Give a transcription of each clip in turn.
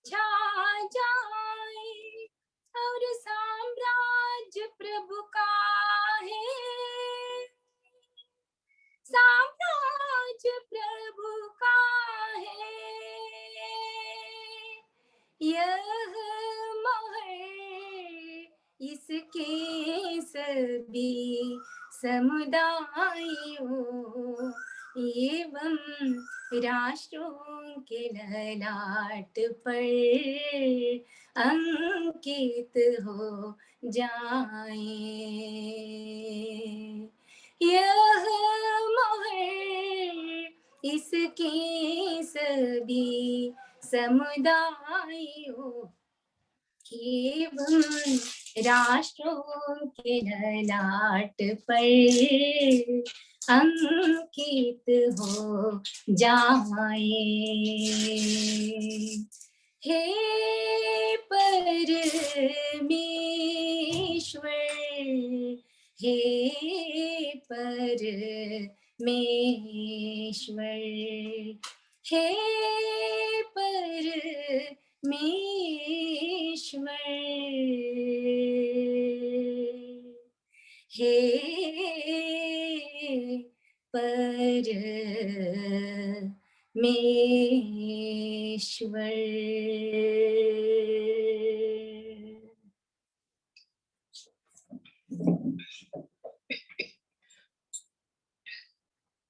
छा जाए और साम्राज्य प्रभु का है, साम्राज्य प्रभु का है। यह महल इसके सभी समुदायों एवं राष्ट्रों के ललाट पर अंकित हो जाए। यह मोहर इसके सभी समुदायों एवं राष्ट्रों के ललाट पर अंकित हो जाए। हे परमेश्वर, हे परमेश्वर, हे परमेश्वर, हे परमेश्वर।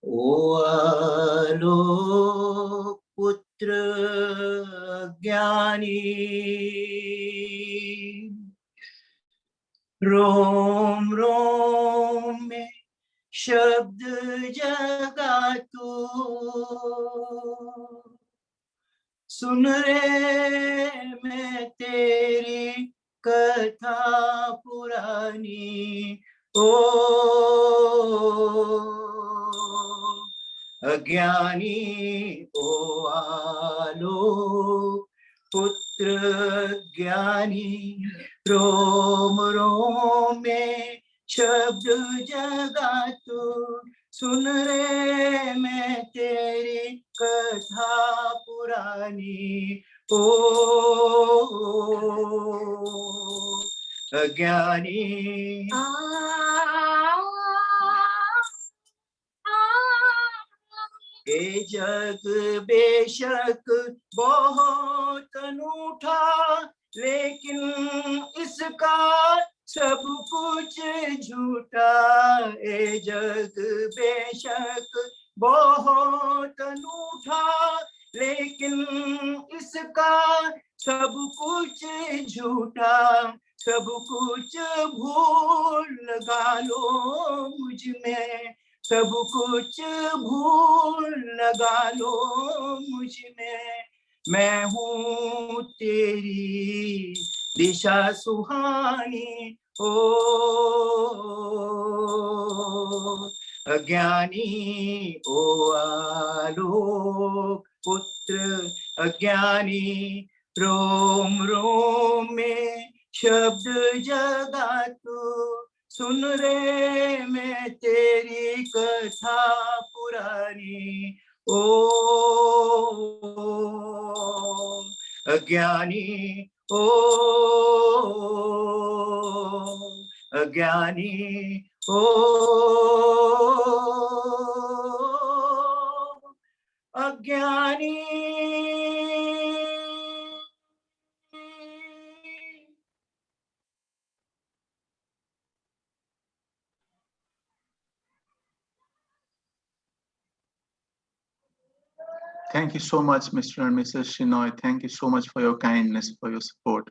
ओ आलोक पुत्र ज्ञानी, रोम रोम में शब्द जगा तू, सुन रे मैं तेरी कथा पुरानी। ओ अज्ञानी, ओ आलोक पुत्र ज्ञानी, रोम रोम में शब्द जगा तू, सुन रे मैं तेरी कथा पुरानी। ओ अज्ञानी, ये जग बेशक बहुत अनूठा, लेकिन इसका सब कुछ झूठा। ये जग बेशक बहुत अनूठा, लेकिन इसका सब कुछ झूठा। सब कुछ भूल लगा लो मुझ में, सब कुछ भूल लगा लो मुझ में। मैं हूँ तेरी दिशा सुहानी। ओ अज्ञानी, ओ आलोक पुत्र अज्ञानी, रोम रोम में शब्द जगा तू, सुन रे मैं तेरी कथा पुरानी। ओ अज्ञानी, ओ अज्ञानी, ओ अज्ञानी। Thank you so much, Mr. and Mrs. Shinoy. Thank you so much for your kindness, for your support.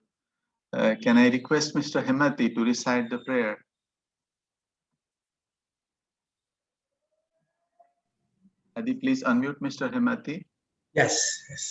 Can I request Mr. Hemati to recite the prayer? Adi, please unmute Mr. Hemati. Yes, yes.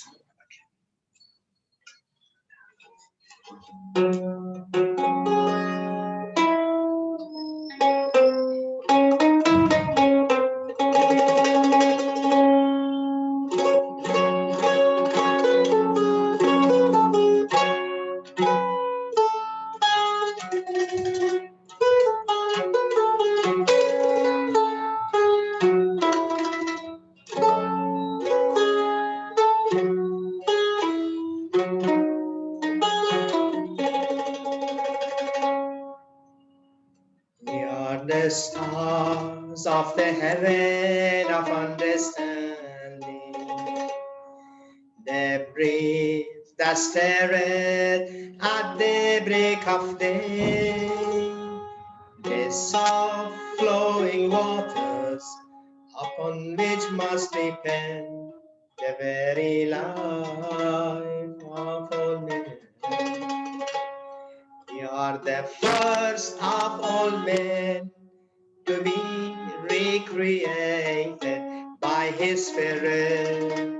the stars of the heaven of understanding, the breeze that stirreth at the break of day, the soft flowing waters upon which must depend the very life of all men. You are the first of all men to be recreated by His Spirit,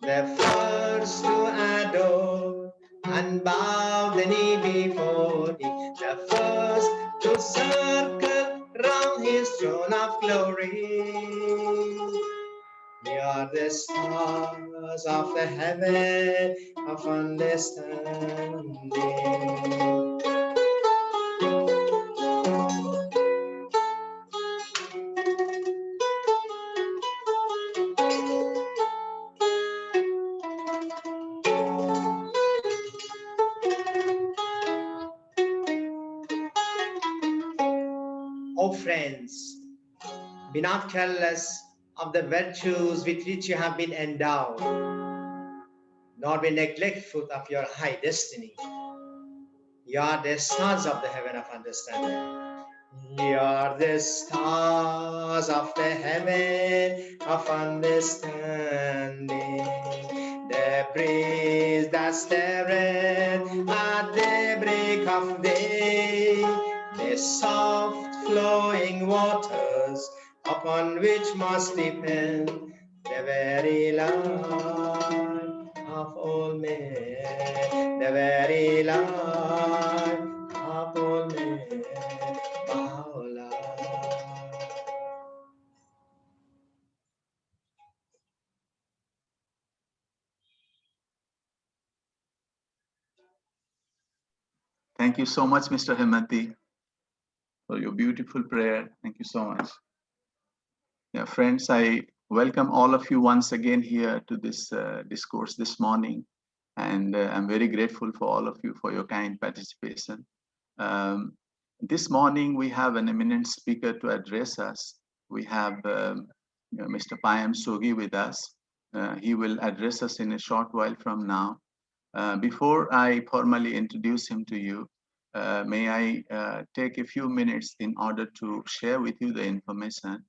the first to adore and bow the knee before Thee, the first to circle round His throne of glory. You are the stars of the heaven of understanding. Oh friends, be not careless of the virtues with which you have been endowed, nor be neglectful of your high destiny. You are the stars of the heaven of understanding. You are the stars of the heaven of understanding. The breeze that stirreth at the break of day, the soft flowing waters upon which must depend the very life of all men, the very life of all men. Paula. Thank you so much, Mr. Hemati, for your beautiful prayer. Thank you so much. Yeah, friends, I welcome all of you once again here to this discourse this morning. And I'm very grateful for all of you for your kind participation. Um, this morning, we have an eminent speaker to address us. We have Mr. Payam Sogi with us. He will address us in a short while from now. Before I formally introduce him to you, may I take a few minutes in order to share with you the information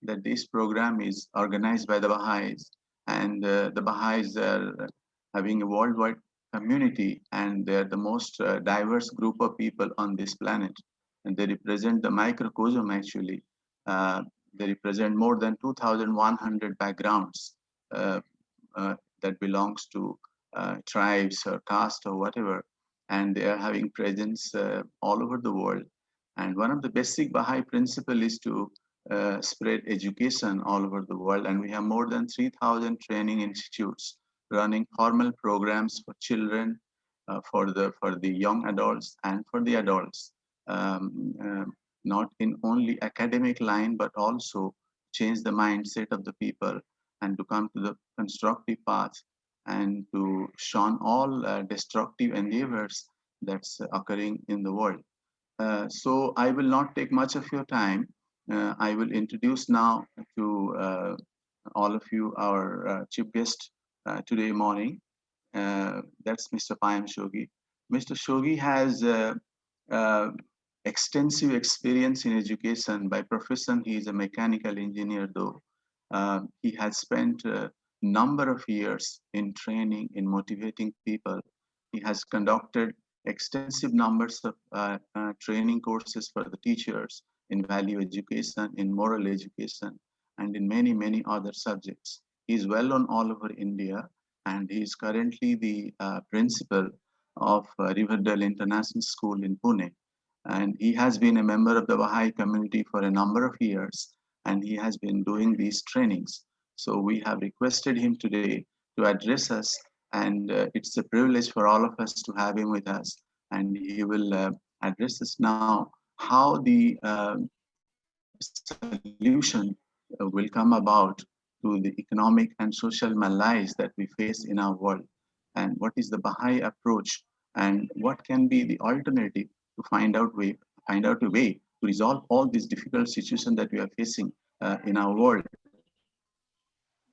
that this program is organized by the Baha'is, and the Baha'is are having a worldwide community, and they're the most diverse group of people on this planet, and they represent the microcosm actually. They represent more than 2,100 backgrounds uh, that belongs to tribes or caste or whatever, and they are having presence all over the world. And one of the basic Baha'i principle is to spread education all over the world. And we have more than 3,000 training institutes running formal programs for children, for the young adults, and for the adults. Not in only academic line, but also change the mindset of the people and to come to the constructive path and to shun all destructive endeavors that's occurring in the world. So I will not take much of your time. I will introduce now to all of you our chief guest today morning. That's Mr. Payam Shogi. Mr. Shogi has uh, extensive experience in education. By profession, he is a mechanical engineer, though. He has spent a number of years in training, in motivating people. He has conducted extensive numbers of training courses for the teachers in value education, in moral education, and in many, many other subjects. He is well known all over India, and he is currently the principal of Riverdale International School in Pune. And he has been a member of the Baha'i community for a number of years, and he has been doing these trainings. So we have requested him today to address us, and it's a privilege for all of us to have him with us. And he will address us now how the solution will come about to the economic and social malaise that we face in our world, and what is the Baha'i approach, and what can be the alternative to find out a way to resolve all these difficult situations that we are facing in our world.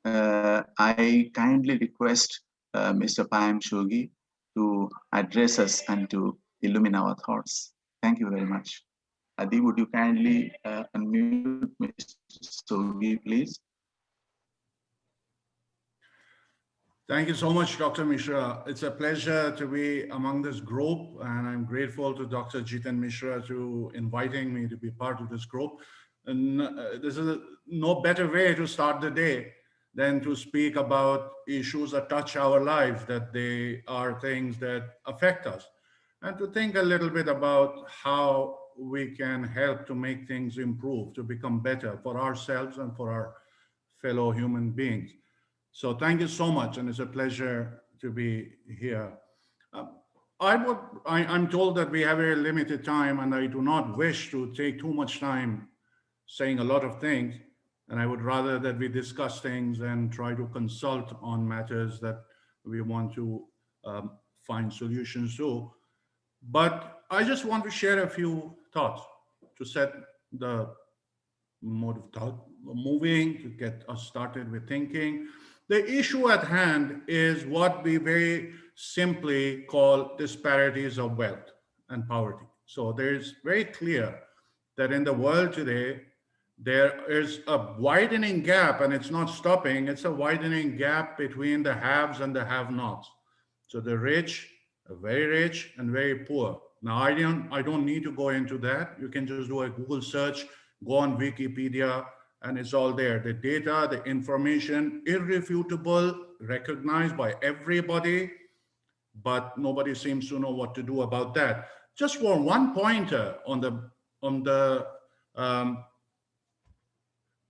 I kindly request Mr. Payam Shogi to address us and to illumine our thoughts. Thank you very much. Adi, would you kindly unmute Mr. Shogi, please? Thank you so much, Dr. Mishra. It's a pleasure to be among this group, and I'm grateful to Dr. Jiten Mishra to inviting me to be part of this group. And this is no better way to start the day than to speak about issues that touch our lives, that they are things that affect us, and to think a little bit about how we can help to make things improve, to become better for ourselves and for our fellow human beings. So thank you so much, and it's a pleasure to be here. Um, I'm told that we have very limited time, and I do not wish to take too much time saying a lot of things, and I would rather that we discuss things and try to consult on matters that we want to find solutions to. But I just want to share a few thoughts to set the mode of thought moving, to get us started with thinking. The issue at hand is what we very simply call disparities of wealth and poverty. So there's very clear that in the world today, there is a widening gap, and it's not stopping. It's a widening gap between the haves and the have-nots. So the rich, very rich, and very poor. Now, I don't need to go into that. You can just do a Google search, go on Wikipedia, and it's all there. The data, the information, irrefutable, recognized by everybody, but nobody seems to know what to do about that. Just for one pointer on the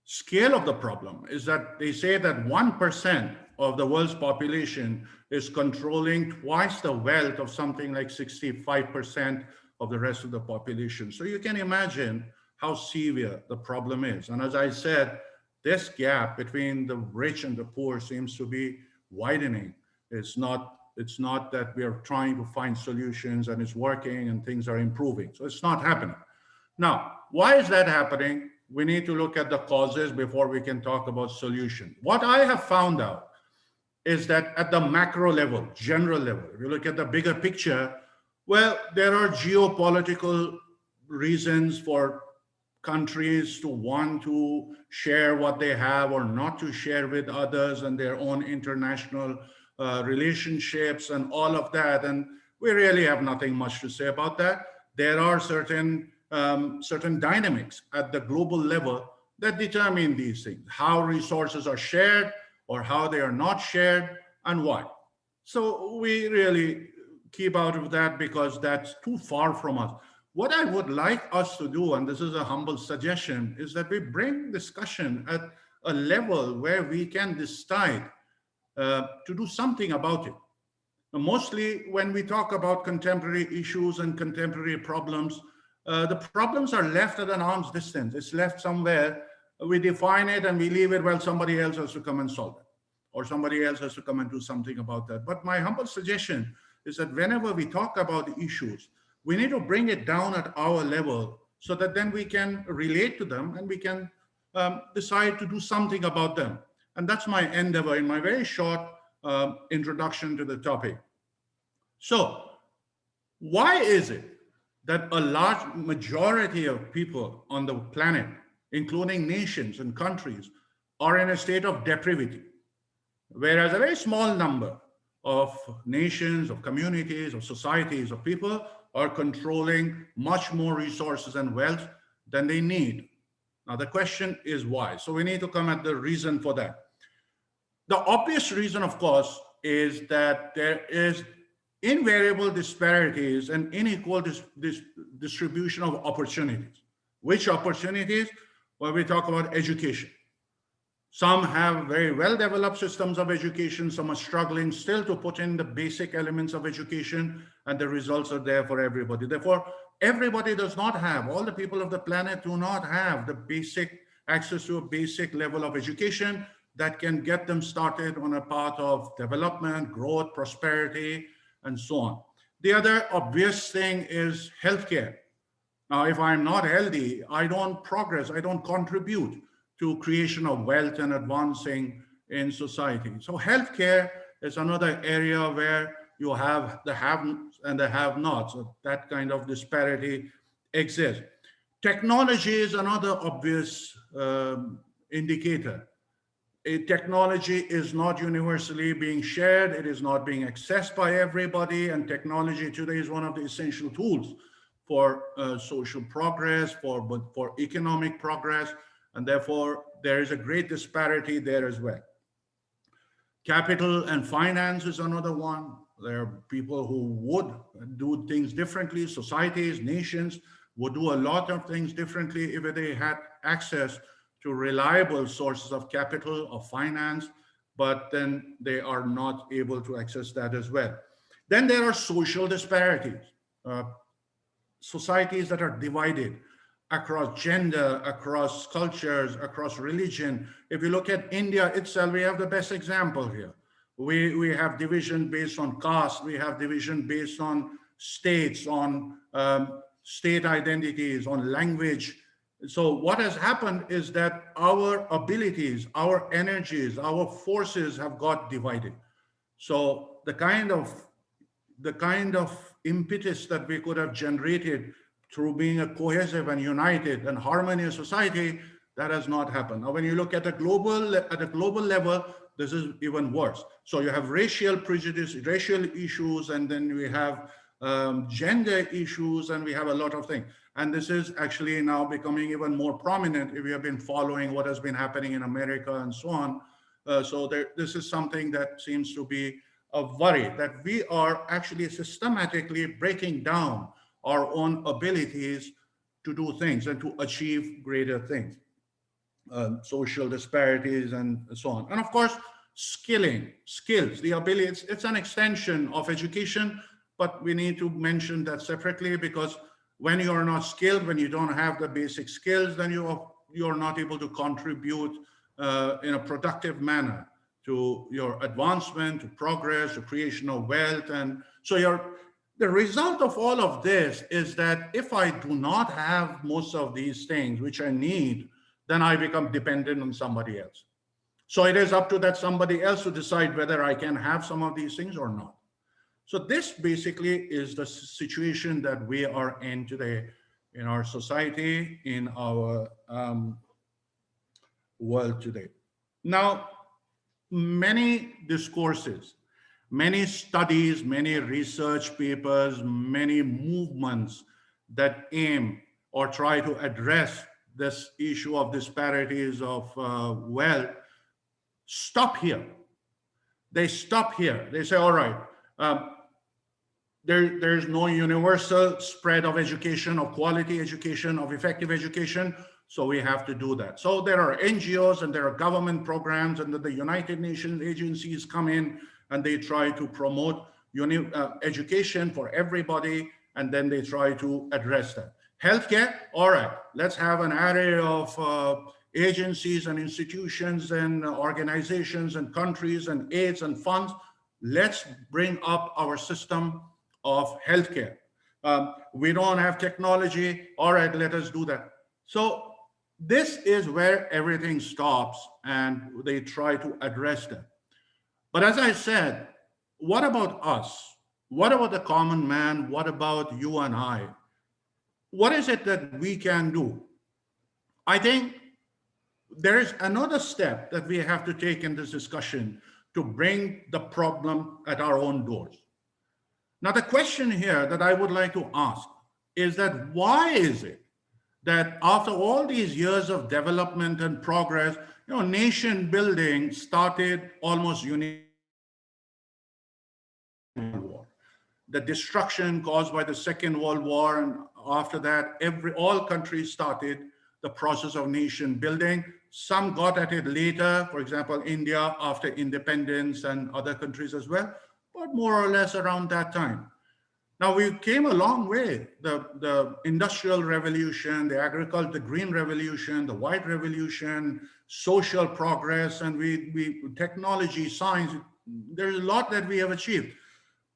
scale of the problem is that they say that 1% of the world's population is controlling twice the wealth of something like 65% of the rest of the population. So you can imagine how severe the problem is. And as I said, this gap between the rich and the poor seems to be widening. It's not that we are trying to find solutions and it's working and things are improving. So it's not happening. Now, why is that happening? We need to look at the causes before we can talk about solution. What I have found out is that at the macro level, general level, if you look at the bigger picture, well, there are geopolitical reasons for countries to want to share what they have or not to share with others, and their own international relationships and all of that. And we really have nothing much to say about that. There are certain dynamics at the global level that determine these things, how resources are shared or how they are not shared and why. So we really keep out of that because that's too far from us. What I would like us to do, and this is a humble suggestion, is that we bring discussion at a level where we can decide to do something about it. Mostly when we talk about contemporary issues and contemporary problems, the problems are left at an arm's distance. It's left somewhere. We define it and we leave it. Well, somebody else has to come and solve it, or somebody else has to come and do something about that. But my humble suggestion is that whenever we talk about the issues, we need to bring it down at our level so that then we can relate to them and we can decide to do something about them. And that's my endeavor in my very short introduction to the topic. So why is it that a large majority of people on the planet, including nations and countries, are in a state of depravity, whereas a very small number of nations, of communities, of societies, of people are controlling much more resources and wealth than they need? Now, the question is why? So we need to come at the reason for that. The obvious reason, of course, is that there is invariable disparities and unequal distribution of opportunities. Which opportunities? Well, we talk about education. Some have very well-developed systems of education. Some are struggling still to put in the basic elements of education, and the results are there for everybody. Therefore, everybody does not have, all the people of the planet do not have the basic access to a basic level of education that can get them started on a path of development, growth, prosperity, and so on. The other obvious thing is healthcare. Now, if I'm not healthy, I don't progress, I don't contribute to creation of wealth and advancing in society. So healthcare is another area where you have the haves and the have-nots. So that kind of disparity exists. Technology is another obvious indicator. Technology is not universally being shared, it is not being accessed by everybody, and technology today is one of the essential tools for social progress, for economic progress, and therefore there is a great disparity there as well. Capital and finance is another one. There are people who would do things differently. Societies, nations would do a lot of things differently if they had access to reliable sources of capital, of finance, but then they are not able to access that as well. Then there are social disparities. Uh, Societies that are divided across gender, across cultures, across religion. If you look at India itself, we have the best example here. We have division based on caste, we have division based on states, on state identities, on language. So what has happened is that our abilities, our energies, our forces have got divided. So the kind of impetus that we could have generated through being a cohesive and united and harmonious society, that has not happened. Now, when you look at a global level, this is even worse. So you have racial prejudice, racial issues, and then we have gender issues, and we have a lot of things. And this is actually now becoming even more prominent if you have been following what has been happening in America and so on. This is something that seems to be a worry, that we are actually systematically breaking down our own abilities to do things and to achieve greater things, social disparities and so on. And of course, skills, the ability, it's an extension of education, but we need to mention that separately, because when you are not skilled, when you don't have the basic skills, then you're not able to contribute in a productive manner to your advancement, to progress, to creation of wealth. And so the result of all of this is that if I do not have most of these things which I need, then I become dependent on somebody else. So it is up to that somebody else to decide whether I can have some of these things or not. So this basically is the situation that we are in today in our society, in our world today. Now, many discourses, many studies, many research papers, many movements that aim or try to address this issue of disparities of wealth stop here. They stop here. They say, all right, there's no universal spread of education, of quality education, of effective education. So we have to do that. So there are NGOs and there are government programs, and the United Nations agencies come in and they try to promote education for everybody, and then they try to address that. Healthcare, all right, let's have an array of agencies and institutions and organizations and countries and aids and funds. Let's bring up our system of healthcare. We don't have technology, all right, let us do that. So this is where everything stops, and they try to address that. But as I said, what about us? What about the common man? What about you and I? What is it that we can do? I think there is another step that we have to take in this discussion to bring the problem at our own doors. Now, the question here that I would like to ask is that why is it that after all these years of development and progress, nation building started almost uniquely war, the destruction caused by the Second World War, and after that, all countries started the process of nation building. Some got at it later, for example, India after independence and other countries as well, but more or less around that time. Now, we came a long way. The Industrial Revolution, the Agricultural, the Green Revolution, the White Revolution, social progress, and technology, science, there's a lot that we have achieved.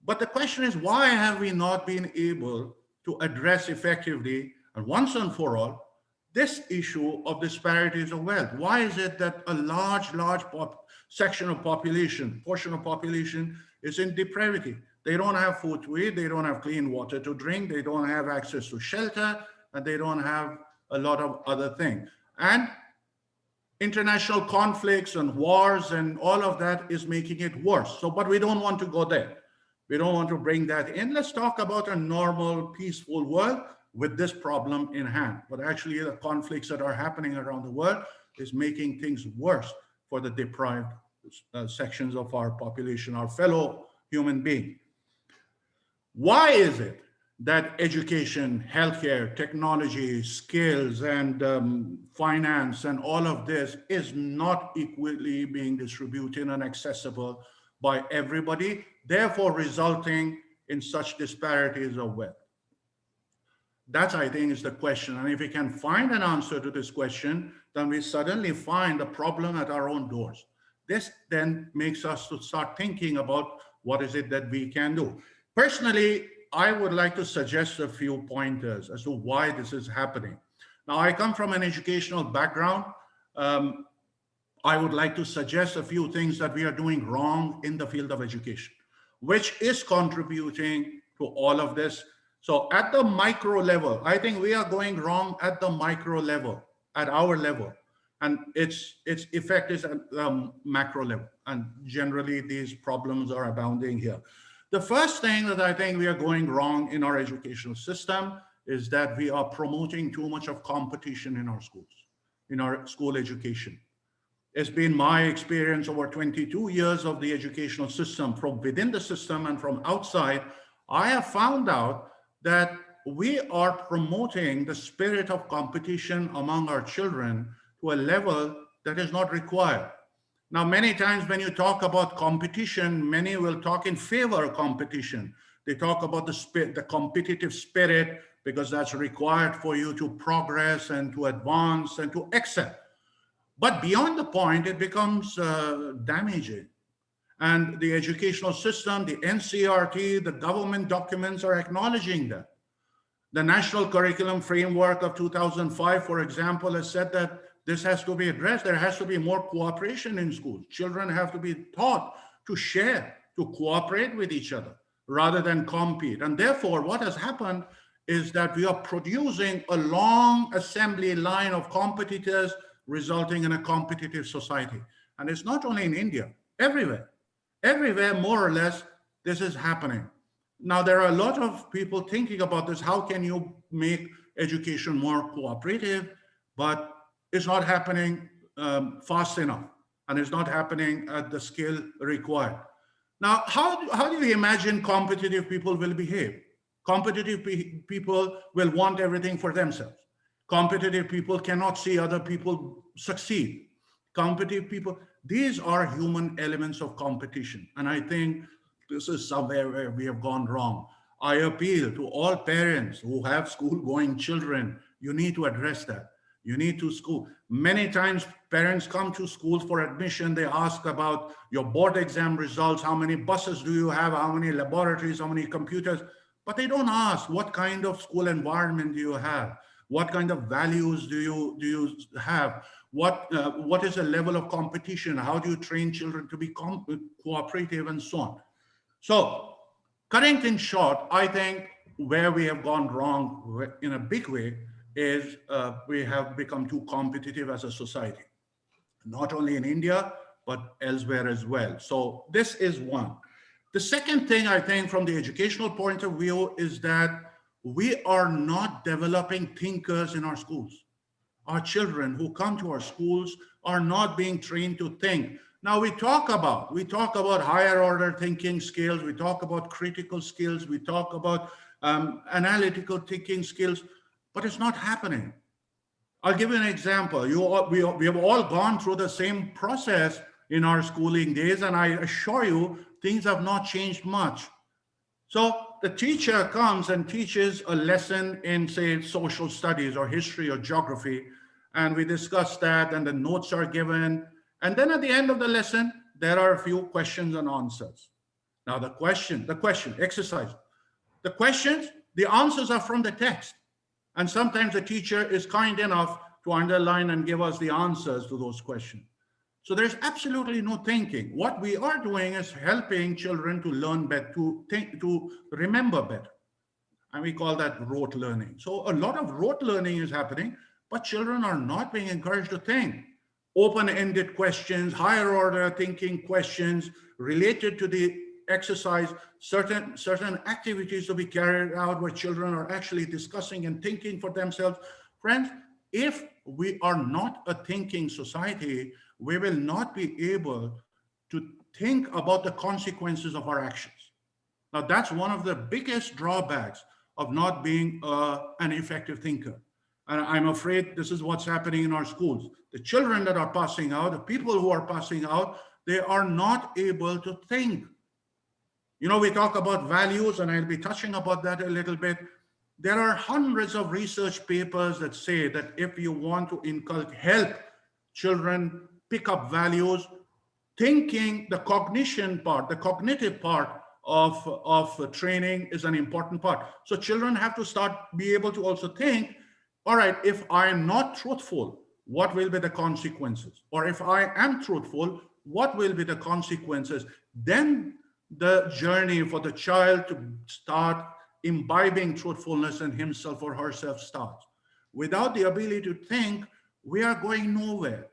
But the question is, why have we not been able to address effectively and once and for all this issue of disparities of wealth. Why is it that a large portion of population is in depravity? They don't have food to eat, they don't have clean water to drink, they don't have access to shelter, and they don't have a lot of other things. And international conflicts and wars and all of that is making it worse. So, but we don't want to go there. We don't want to bring that in. Let's talk about a normal, peaceful world with this problem in hand. But actually, the conflicts that are happening around the world is making things worse for the deprived sections of our population, our fellow human beings. Why is it that education, healthcare, technology, skills, and finance, and all of this is not equally being distributed and accessible by everybody, therefore resulting in such disparities of wealth? That, I think, is the question. And if we can find an answer to this question, then we suddenly find the problem at our own doors. This then makes us to start thinking about what is it that we can do. Personally, I would like to suggest a few pointers as to why this is happening. Now, I come from an educational background. I would like to suggest a few things that we are doing wrong in the field of education, which is contributing to all of this. So at the micro level, I think we are going wrong at the micro level, at our level. And its effect is at the macro level. And generally, these problems are abounding here. The first thing that I think we are going wrong in our educational system is that we are promoting too much of competition in our schools, in our school education. It's been my experience over 22 years of the educational system, from within the system and from outside. I have found out that we are promoting the spirit of competition among our children to a level that is not required. Now, many times when you talk about competition, many will talk in favor of competition. They talk about the competitive spirit because that's required for you to progress and to advance and to excel. But beyond the point, it becomes damaging. And the educational system, the NCRT, the government documents are acknowledging that. The National Curriculum Framework of 2005, for example, has said that this has to be addressed. There has to be more cooperation in schools. Children have to be taught to share, to cooperate with each other rather than compete. And therefore, what has happened is that we are producing a long assembly line of competitors, resulting in a competitive society. And it's not only in India, everywhere. Everywhere, more or less, this is happening. Now, there are a lot of people thinking about this. How can you make education more cooperative? But it's not happening fast enough, and it's not happening at the scale required. Now, how do you imagine competitive people will behave? Competitive people will want everything for themselves. Competitive people cannot see other people succeed. Competitive people, these are human elements of competition. And I think this is somewhere where we have gone wrong. I appeal to all parents who have school-going children. You need to address that. You need to school. Many times parents come to schools for admission. They ask about your board exam results. How many buses do you have? How many laboratories? How many computers? But they don't ask what kind of school environment do you have? What kind of values do you have? What is the level of competition? How do you train children to be cooperative and so on? So, cutting things short, I think where we have gone wrong in a big way is we have become too competitive as a society, not only in India, but elsewhere as well. So this is one. The second thing I think from the educational point of view is that we are not developing thinkers in our schools. Our children who come to our schools are not being trained to think. Now we talk about higher order thinking skills, we talk about critical skills, we talk about analytical thinking skills, but it's not happening. I'll give you an example. We have all gone through the same process in our schooling days, and I assure you, things have not changed much. So the teacher comes and teaches a lesson in, say, social studies or history or geography, and we discuss that, and the notes are given. And then at the end of the lesson, there are a few questions and answers. Now the exercise. The questions, the answers are from the text. And sometimes the teacher is kind enough to underline and give us the answers to those questions. So there's absolutely no thinking. What we are doing is helping children to learn better, to think, to remember better. And we call that rote learning. So a lot of rote learning is happening, but children are not being encouraged to think. Open-ended questions, higher order thinking questions related to the exercise, certain activities to be carried out where children are actually discussing and thinking for themselves. Friends, if we are not a thinking society, we will not be able to think about the consequences of our actions. Now, that's one of the biggest drawbacks of not being an effective thinker. And I'm afraid this is what's happening in our schools. The children that are passing out, the people who are passing out, they are not able to think. You know, we talk about values, and I'll be touching about that a little bit. There are hundreds of research papers that say that if you want to help children pick up values, thinking, the cognition part, the cognitive part of training is an important part. So children have to be able to also think, all right, if I am not truthful, what will be the consequences? Or if I am truthful, what will be the consequences? Then the journey for the child to start imbibing truthfulness in himself or herself starts. Without the ability to think, we are going nowhere.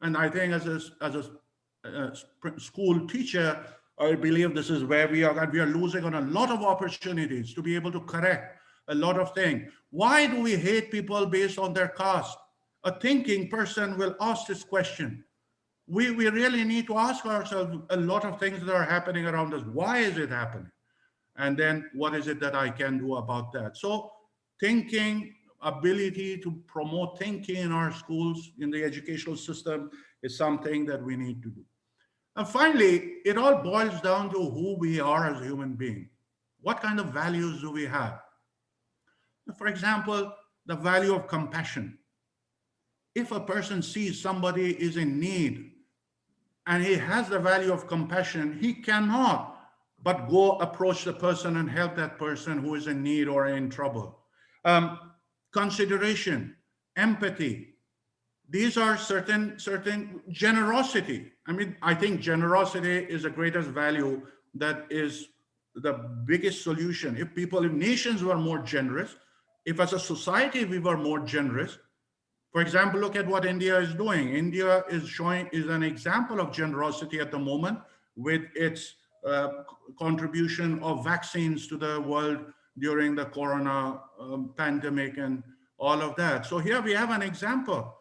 And I think as a school teacher, I believe this is where we are, and we are losing on a lot of opportunities to be able to correct a lot of things. Why do we hate people based on their caste? A thinking person will ask this question. We really need to ask ourselves a lot of things that are happening around us. Why is it happening? And then what is it that I can do about that? So thinking, ability to promote thinking in our schools, in the educational system, is something that we need to do. And finally, it all boils down to who we are as a human being. What kind of values do we have? For example, the value of compassion. If a person sees somebody is in need and he has the value of compassion, he cannot but go approach the person and help that person who is in need or in trouble. Consideration, empathy. These are certain generosity. I mean, I think generosity is the greatest value, that is the biggest solution. If nations were more generous, if as a society we were more generous, for example, look at what India is doing. India is an example of generosity at the moment with its contribution of vaccines to the world during the corona pandemic and all of that. So here we have an example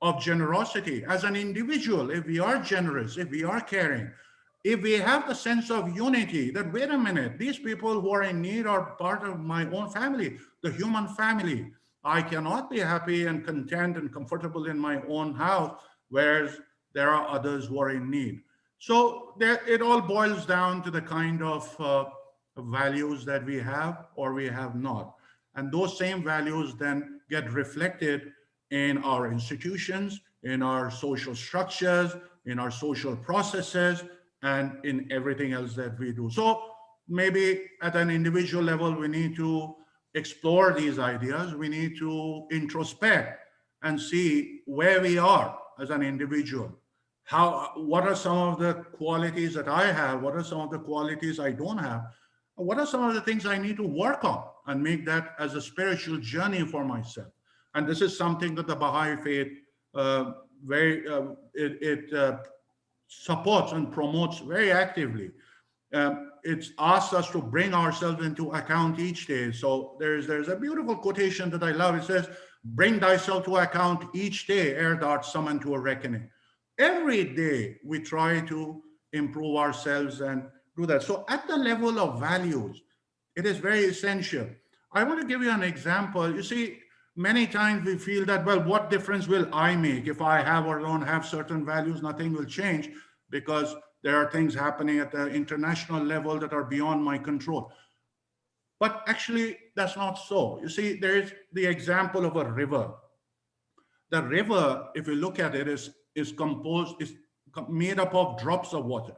of generosity. As an individual, if we are generous, if we are caring, if we have the sense of unity, that wait a minute, these people who are in need are part of my own family, the human family. I cannot be happy and content and comfortable in my own house, whereas there are others who are in need. So it all boils down to the kind of values that we have or we have not. And those same values then get reflected in our institutions, in our social structures, in our social processes, and in everything else that we do. So maybe at an individual level, we need to explore these ideas. We need to introspect and see where we are as an individual. What are some of the qualities that I have? What are some of the qualities I don't have? What are some of the things I need to work on and make that as a spiritual journey for myself? And this is something that the Baha'i faith supports and promotes very actively. It asks us to bring ourselves into account each day. So there's a beautiful quotation that I love. It says, "Bring thyself to account each day, ere thou art summoned to a reckoning." Every day we try to improve ourselves and do that. So at the level of values, it is very essential. I want to give you an example. You see, many times we feel that, well, what difference will I make if I have or don't have certain values? Nothing will change because there are things happening at the international level that are beyond my control. But actually, that's not so. You see, there is the example of a river. The river, if you look at it, is made up of drops of water.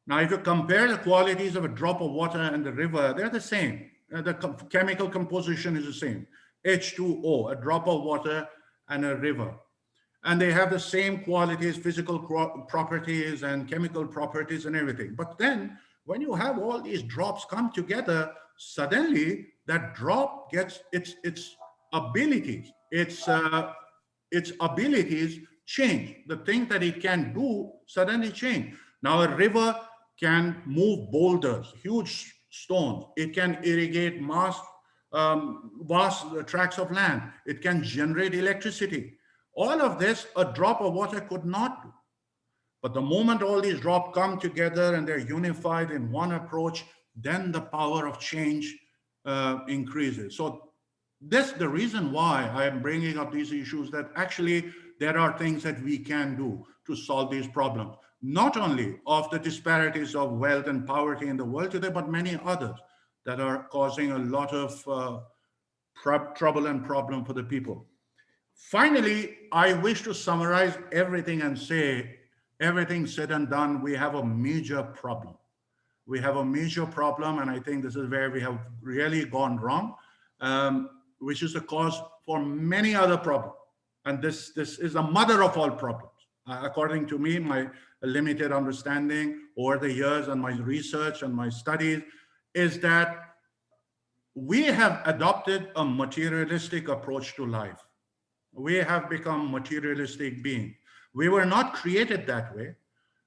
Now, if you compare the qualities of a drop of water and the river, they're the same. The chemical composition is the same. H2O, a drop of water, and a river. And they have the same qualities, physical properties and chemical properties and everything. But then when you have all these drops come together, suddenly that drop gets its abilities, its abilities change. The thing that it can do suddenly change. Now a river can move boulders, huge stones. It can irrigate vast tracts of land. It can generate electricity. All of this, a drop of water could not do. But the moment all these drops come together and they're unified in one approach, then the power of change increases. So this the reason why I am bringing up these issues, that actually there are things that we can do to solve these problems, not only of the disparities of wealth and poverty in the world today, but many others that are causing a lot of trouble and problem for the people. Finally, I wish to summarize everything and say, everything said and done, we have a major problem. We have a major problem, and I think this is where we have really gone wrong, which is the cause for many other problems. And this is the mother of all problems. According to me, my limited understanding over the years and my research and my studies is that we have adopted a materialistic approach to life. We have become materialistic beings. We were not created that way.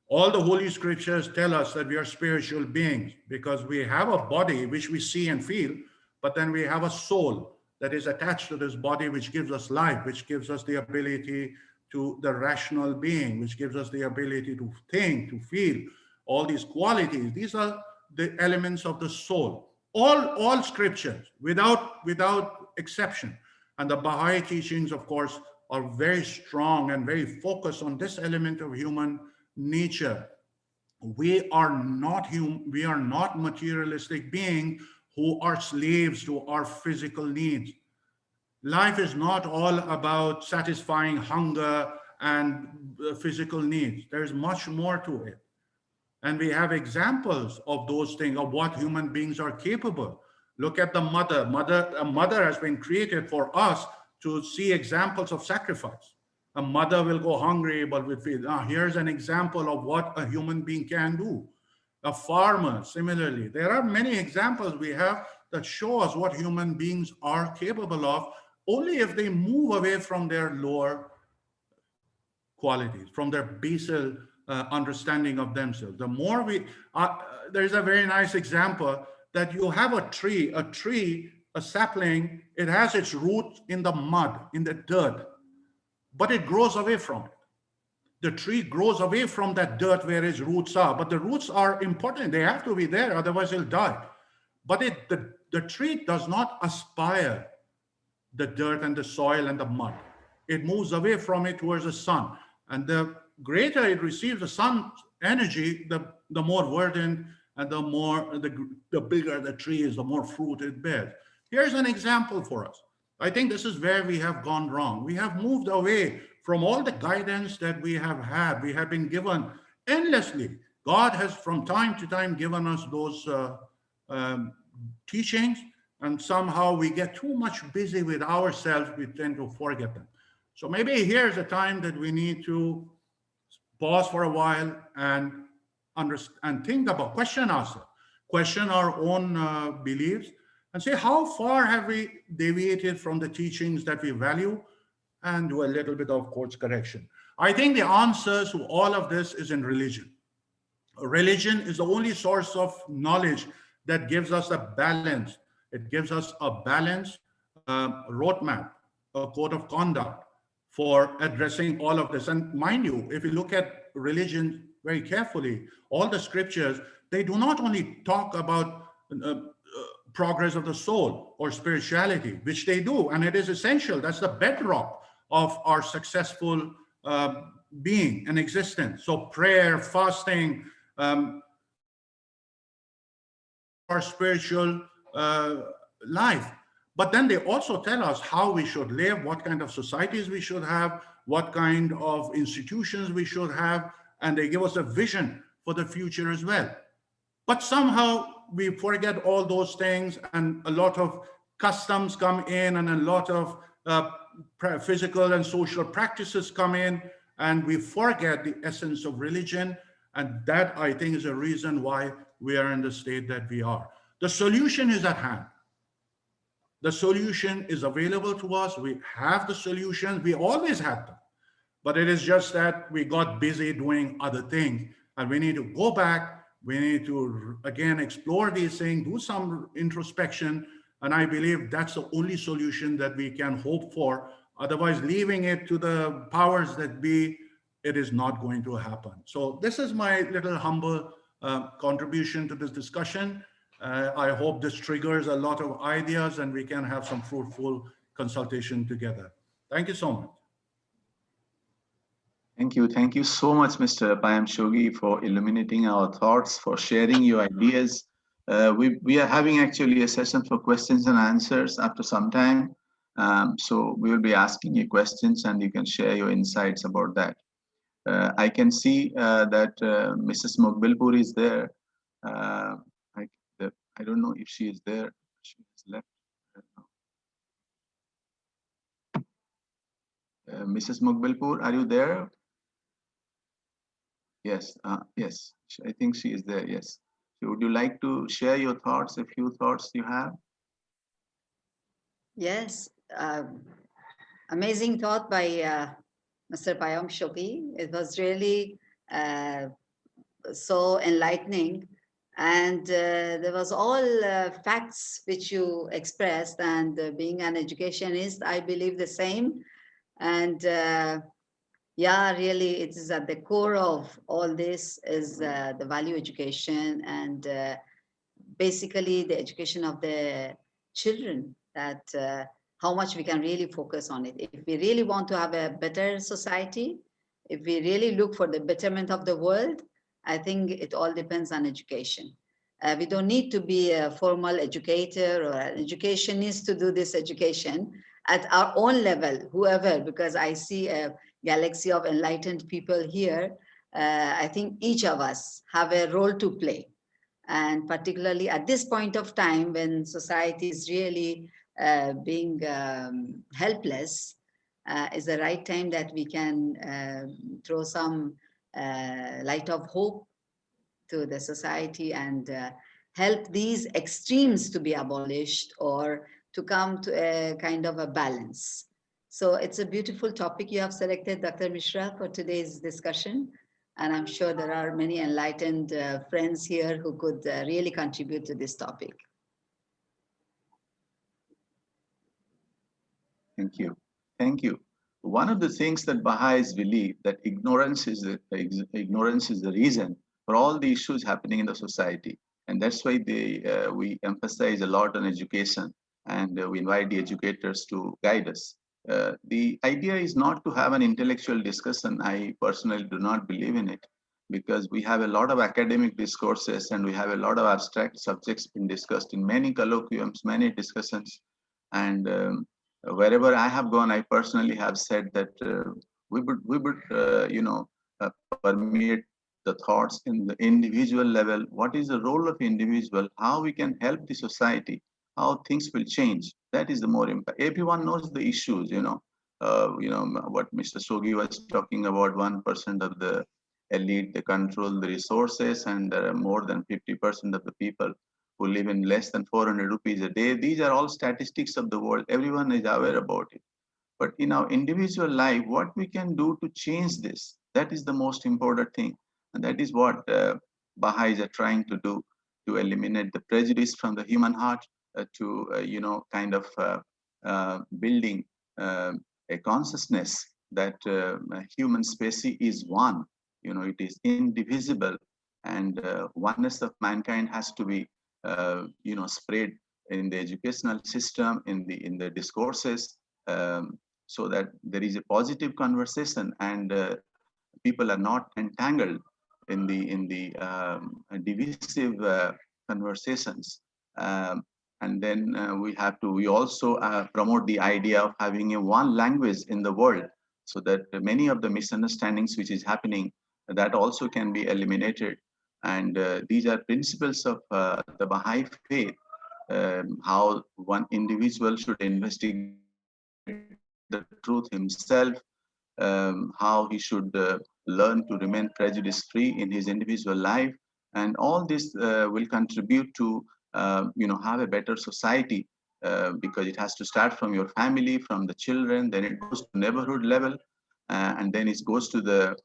All the Holy Scriptures tell us that we are spiritual beings because we have a body which we see and feel, but then we have a soul that is attached to this body, which gives us life, which gives us the ability to the rational being, which gives us the ability to think, to feel, all these qualities. These are the elements of the soul. All scriptures, without exception. And the Baha'i teachings, of course, are very strong and very focused on this element of human nature. We are not materialistic beings who are slaves to our physical needs. Life is not all about satisfying hunger and physical needs. There's much more to it. And we have examples of those things, of what human beings are capable. Look at the mother. A mother has been created for us to see examples of sacrifice. A mother will go hungry, but will feed. Here's an example of what a human being can do. A farmer, similarly. There are many examples we have that show us what human beings are capable of, only if they move away from their lower qualities, from their basal understanding of themselves. The more we, there's a very nice example that you have a tree, a sapling, it has its roots in the mud, in the dirt, but it grows away from it. The tree grows away from that dirt where its roots are, but the roots are important. They have to be there, otherwise it'll die. But the tree does not aspire the dirt and the soil and the mud. It moves away from it towards the sun. And the greater it receives the sun's energy, the more verdant and the bigger the tree is, the more fruit it bears. Here's an example for us. I think this is where we have gone wrong. We have moved away from all the guidance that we have had. We have been given endlessly. God has from time to time given us those teachings, and somehow we get too much busy with ourselves, we tend to forget them. So maybe here's a time that we need to pause for a while and understand, think about, question ourselves, question our own beliefs, and say, how far have we deviated from the teachings that we value, and do a little bit of course correction. I think the answer to all of this is in religion. Religion is the only source of knowledge that gives us a balance. It gives us a balanced roadmap, a code of conduct for addressing all of this. And mind you, if you look at religion very carefully, all the scriptures, they do not only talk about progress of the soul or spirituality, which they do, and it is essential. That's the bedrock of our successful being and existence. So prayer, fasting, our spiritual life. But then they also tell us how we should live, what kind of societies we should have, what kind of institutions we should have, and they give us a vision for the future as well. But somehow we forget all those things, and a lot of customs come in, and a lot of physical and social practices come in, and we forget the essence of religion. And that, I think, is a reason why we are in the state that we are. The solution is at hand. The solution is available to us. We have the solutions. We always had them. But it is just that we got busy doing other things. And we need to go back. We need to, again, explore these things, do some introspection. And I believe that's the only solution that we can hope for. Otherwise, leaving it to the powers that be, it is not going to happen. So this is my little humble contribution to this discussion. I hope this triggers a lot of ideas and we can have some fruitful consultation together. Thank you so much. Thank you. Thank you so much, Mr. Payam Shogi, for illuminating our thoughts, for sharing your ideas. We are having actually a session for questions and answers after some time. So we will be asking you questions and you can share your insights about that. I can see that Mrs. Mokbilpur is there. I don't know if she is there. She has left. Mrs. Mokbilpur, are you there? Yes, yes, I think she is there. Yes. So would you like to share your thoughts, a few thoughts you have? Yes, amazing thought by Mr. Payam Shoki. It was really so enlightening, and there was all facts which you expressed. And being an educationist, I believe the same. And yeah, really, it is at the core of all this is the value education and basically the education of the children, that how much we can really focus on it. If we really want to have a better society, if we really look for the betterment of the world, I think it all depends on education. We don't need to be a formal educator or an educationist to do this education at our own level, whoever, because I see a galaxy of enlightened people here. I think each of us have a role to play. And particularly at this point of time when society is really being helpless, is the right time that we can throw some light of hope to the society and help these extremes to be abolished or to come to a kind of a balance. So it's a beautiful topic you have selected, Dr. Mishra, for today's discussion. And I'm sure there are many enlightened friends here who could really contribute to this topic. Thank you. Thank you. One of the things that Baha'is believe that ignorance is the reason for all the issues happening in the society. And that's why we emphasize a lot on education, and we invite the educators to guide us. The idea is not to have an intellectual discussion. I personally do not believe in it, because we have a lot of academic discourses and we have a lot of abstract subjects being discussed in many colloquiums, many discussions. And wherever I have gone, I personally have said that we would permeate the thoughts in the individual level. What is the role of individual? How we can help the society? How things will change? That is the more impact. Everyone knows the issues. What Mr. Sogi was talking about. 1% of the elite, they control the resources, and there are more than 50% of the people who live in less than 400 rupees a day. These are all statistics of the world. Everyone is aware about it. But in our individual life, what we can do to change this, that is the most important thing. And that is what Baha'is are trying to do, to eliminate the prejudice from the human heart, building a consciousness that human species is one. It is indivisible, and oneness of mankind has to be spread in the educational system, in the discourses, so that there is a positive conversation and people are not entangled in the divisive conversations. And then we also promote the idea of having a one language in the world, so that many of the misunderstandings which is happening, that also can be eliminated. And these are principles of the Baha'i faith. how one individual should investigate the truth himself, how he should learn to remain prejudice free in his individual life, and all this will contribute to have a better society, because it has to start from your family, from the children, then it goes to neighborhood level, and then it goes to the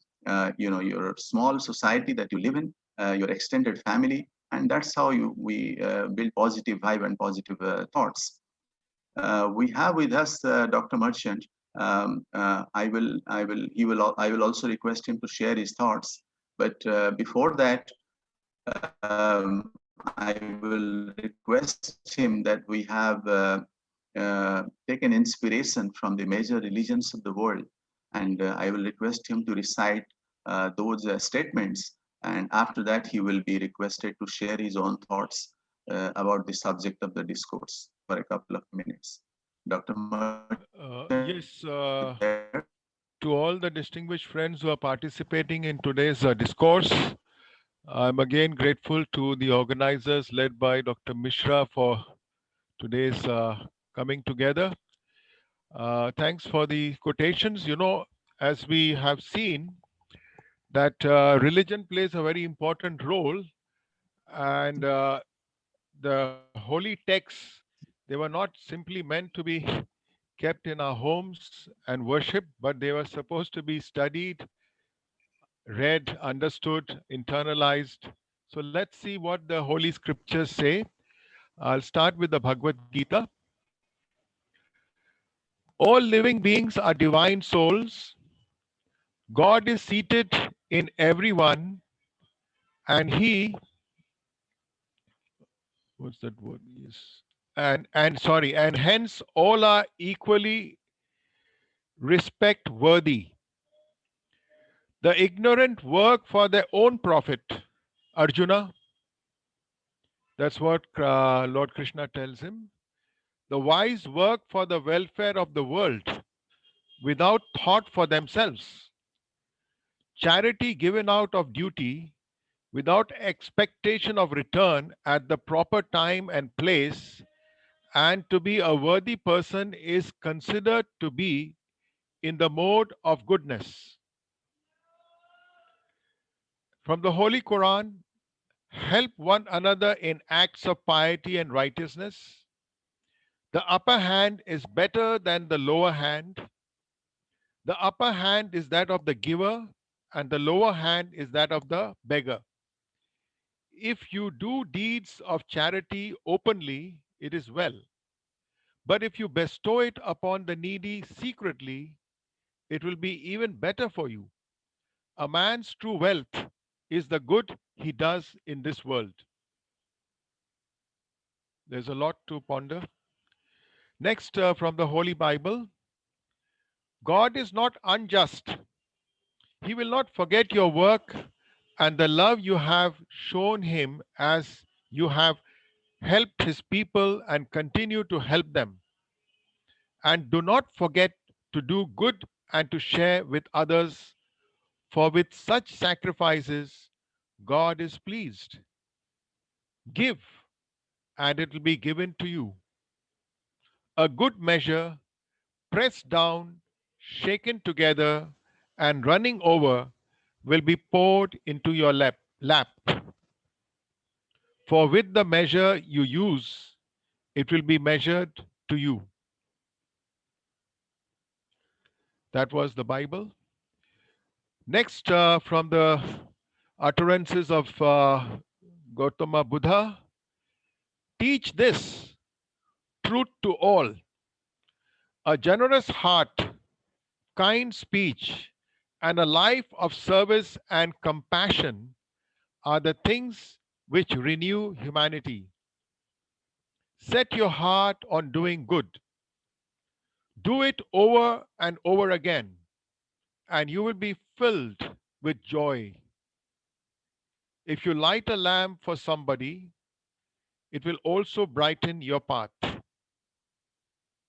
your small society that you live in, your extended family, and that's how we build positive vibe and positive thoughts. We have with us Dr. Merchant. I will also request him to share his thoughts. But before that, I will request him that we have taken inspiration from the major religions of the world, and I will request him to recite those statements. And after that, he will be requested to share his own thoughts about the subject of the discourse for a couple of minutes. Dr. Merchant, are you there? Yes, to all the distinguished friends who are participating in today's discourse, I'm again grateful to the organizers led by Dr. Mishra for today's coming together. Thanks for the quotations. As we have seen, that religion plays a very important role, and the holy texts, they were not simply meant to be kept in our homes and worshipped, but they were supposed to be studied, read, understood, internalized. So let's see what the Holy Scriptures say. I'll start with the Bhagavad Gita. All living beings are divine souls. God is seated in everyone, and He, what's that word? Yes. And hence all are equally respect worthy. The ignorant work for their own profit. Arjuna, that's what Lord Krishna tells him. The wise work for the welfare of the world without thought for themselves. Charity given out of duty without expectation of return at the proper time and place, and to be a worthy person is considered to be in the mode of goodness. From the Holy Quran, help one another in acts of piety and righteousness. The upper hand is better than the lower hand. The upper hand is that of the giver, and the lower hand is that of the beggar. If you do deeds of charity openly, it is well. But if you bestow it upon the needy secretly, it will be even better for you. A man's true wealth is the good he does in this world. There's a lot to ponder. Next, from the Holy Bible, God is not unjust. He will not forget your work and the love you have shown him as you have helped his people and continue to help them. And do not forget to do good and to share with others, for with such sacrifices, God is pleased. Give, and it will be given to you. A good measure, pressed down, shaken together, and running over, will be poured into your lap. For with the measure you use, it will be measured to you. That was the Bible. Next, from the utterances of Gautama Buddha, teach this truth to all. A generous heart, kind speech, and a life of service and compassion are the things which renew humanity. Set your heart on doing good. Do it over and over again, and you will be filled with joy. If you light a lamp for somebody, it will also brighten your path.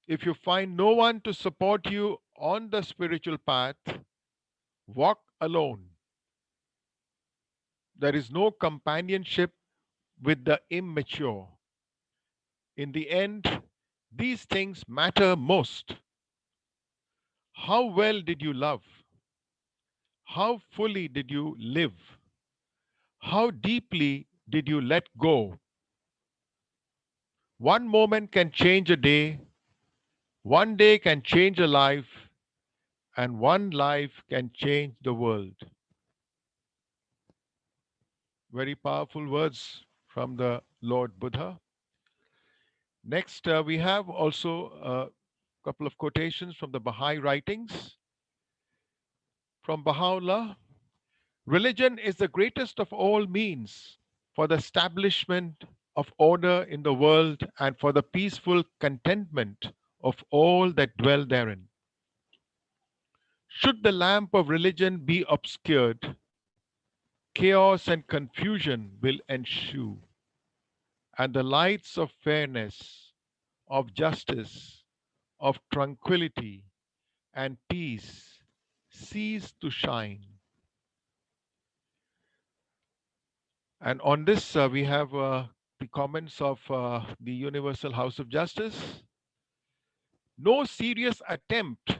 If you find no one to support you on the spiritual path, walk alone. There is no companionship with the immature. In the end, these things matter most. How well did you love? How fully did you live? How deeply did you let go? One moment can change a day, one day can change a life, and one life can change the world. Very powerful words from the Lord Buddha. Next, we have also a couple of quotations from the Baha'i writings. From Baha'u'llah, religion is the greatest of all means for the establishment of order in the world and for the peaceful contentment of all that dwell therein. Should the lamp of religion be obscured, chaos and confusion will ensue, and the lights of fairness, of justice, of tranquility, and peace cease to shine. And on this, we have the comments of the Universal House of Justice. No serious attempt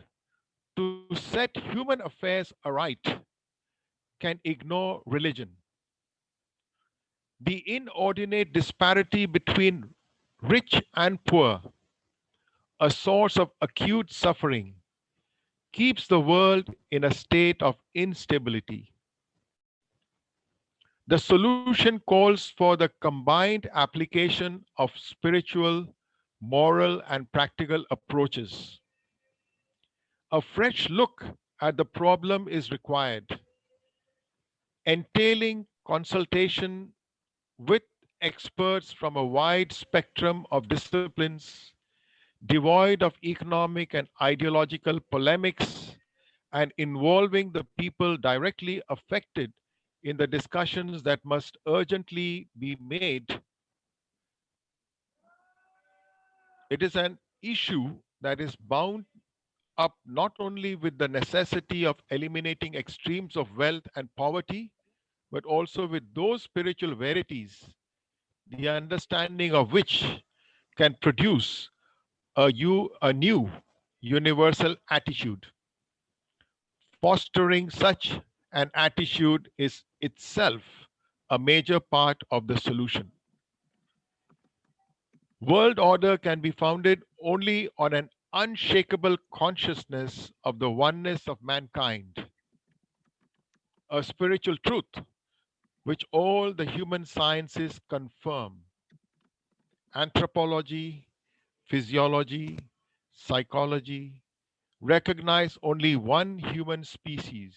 to set human affairs aright can ignore religion. The inordinate disparity between rich and poor, a source of acute suffering, keeps the world in a state of instability. The solution calls for the combined application of spiritual, moral, and practical approaches. A fresh look at the problem is required, entailing consultation with experts from a wide spectrum of disciplines, devoid of economic and ideological polemics, and involving the people directly affected in the discussions that must urgently be made. It is an issue that is bound up not only with the necessity of eliminating extremes of wealth and poverty, but also with those spiritual verities, the understanding of which can produce a new universal attitude. Fostering such an attitude is itself a major part of the solution. World order can be founded only on an unshakable consciousness of the oneness of mankind, a spiritual truth which all the human sciences confirm. Anthropology, physiology, psychology recognize only one human species,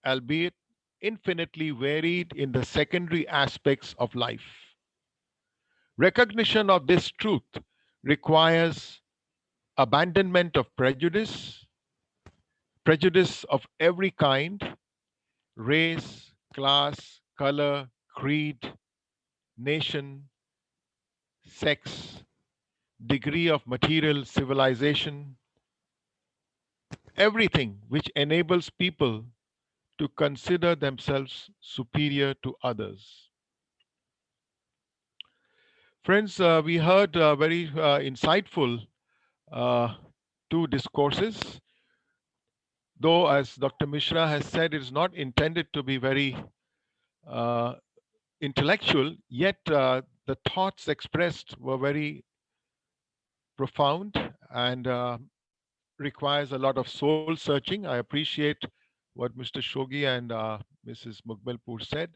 albeit infinitely varied in the secondary aspects of life. Recognition of this truth requires abandonment of prejudice of every kind, race, class, color, creed, nation, sex, degree of material civilization, everything which enables people to consider themselves superior to others. Friends, we heard very insightful uh, two discourses. Though, as Dr. Mishra has said, it is not intended to be very uh, intellectual, yet the thoughts expressed were very profound and requires a lot of soul searching. I appreciate what Mr. Shogi and Mrs. Mukbalpur said.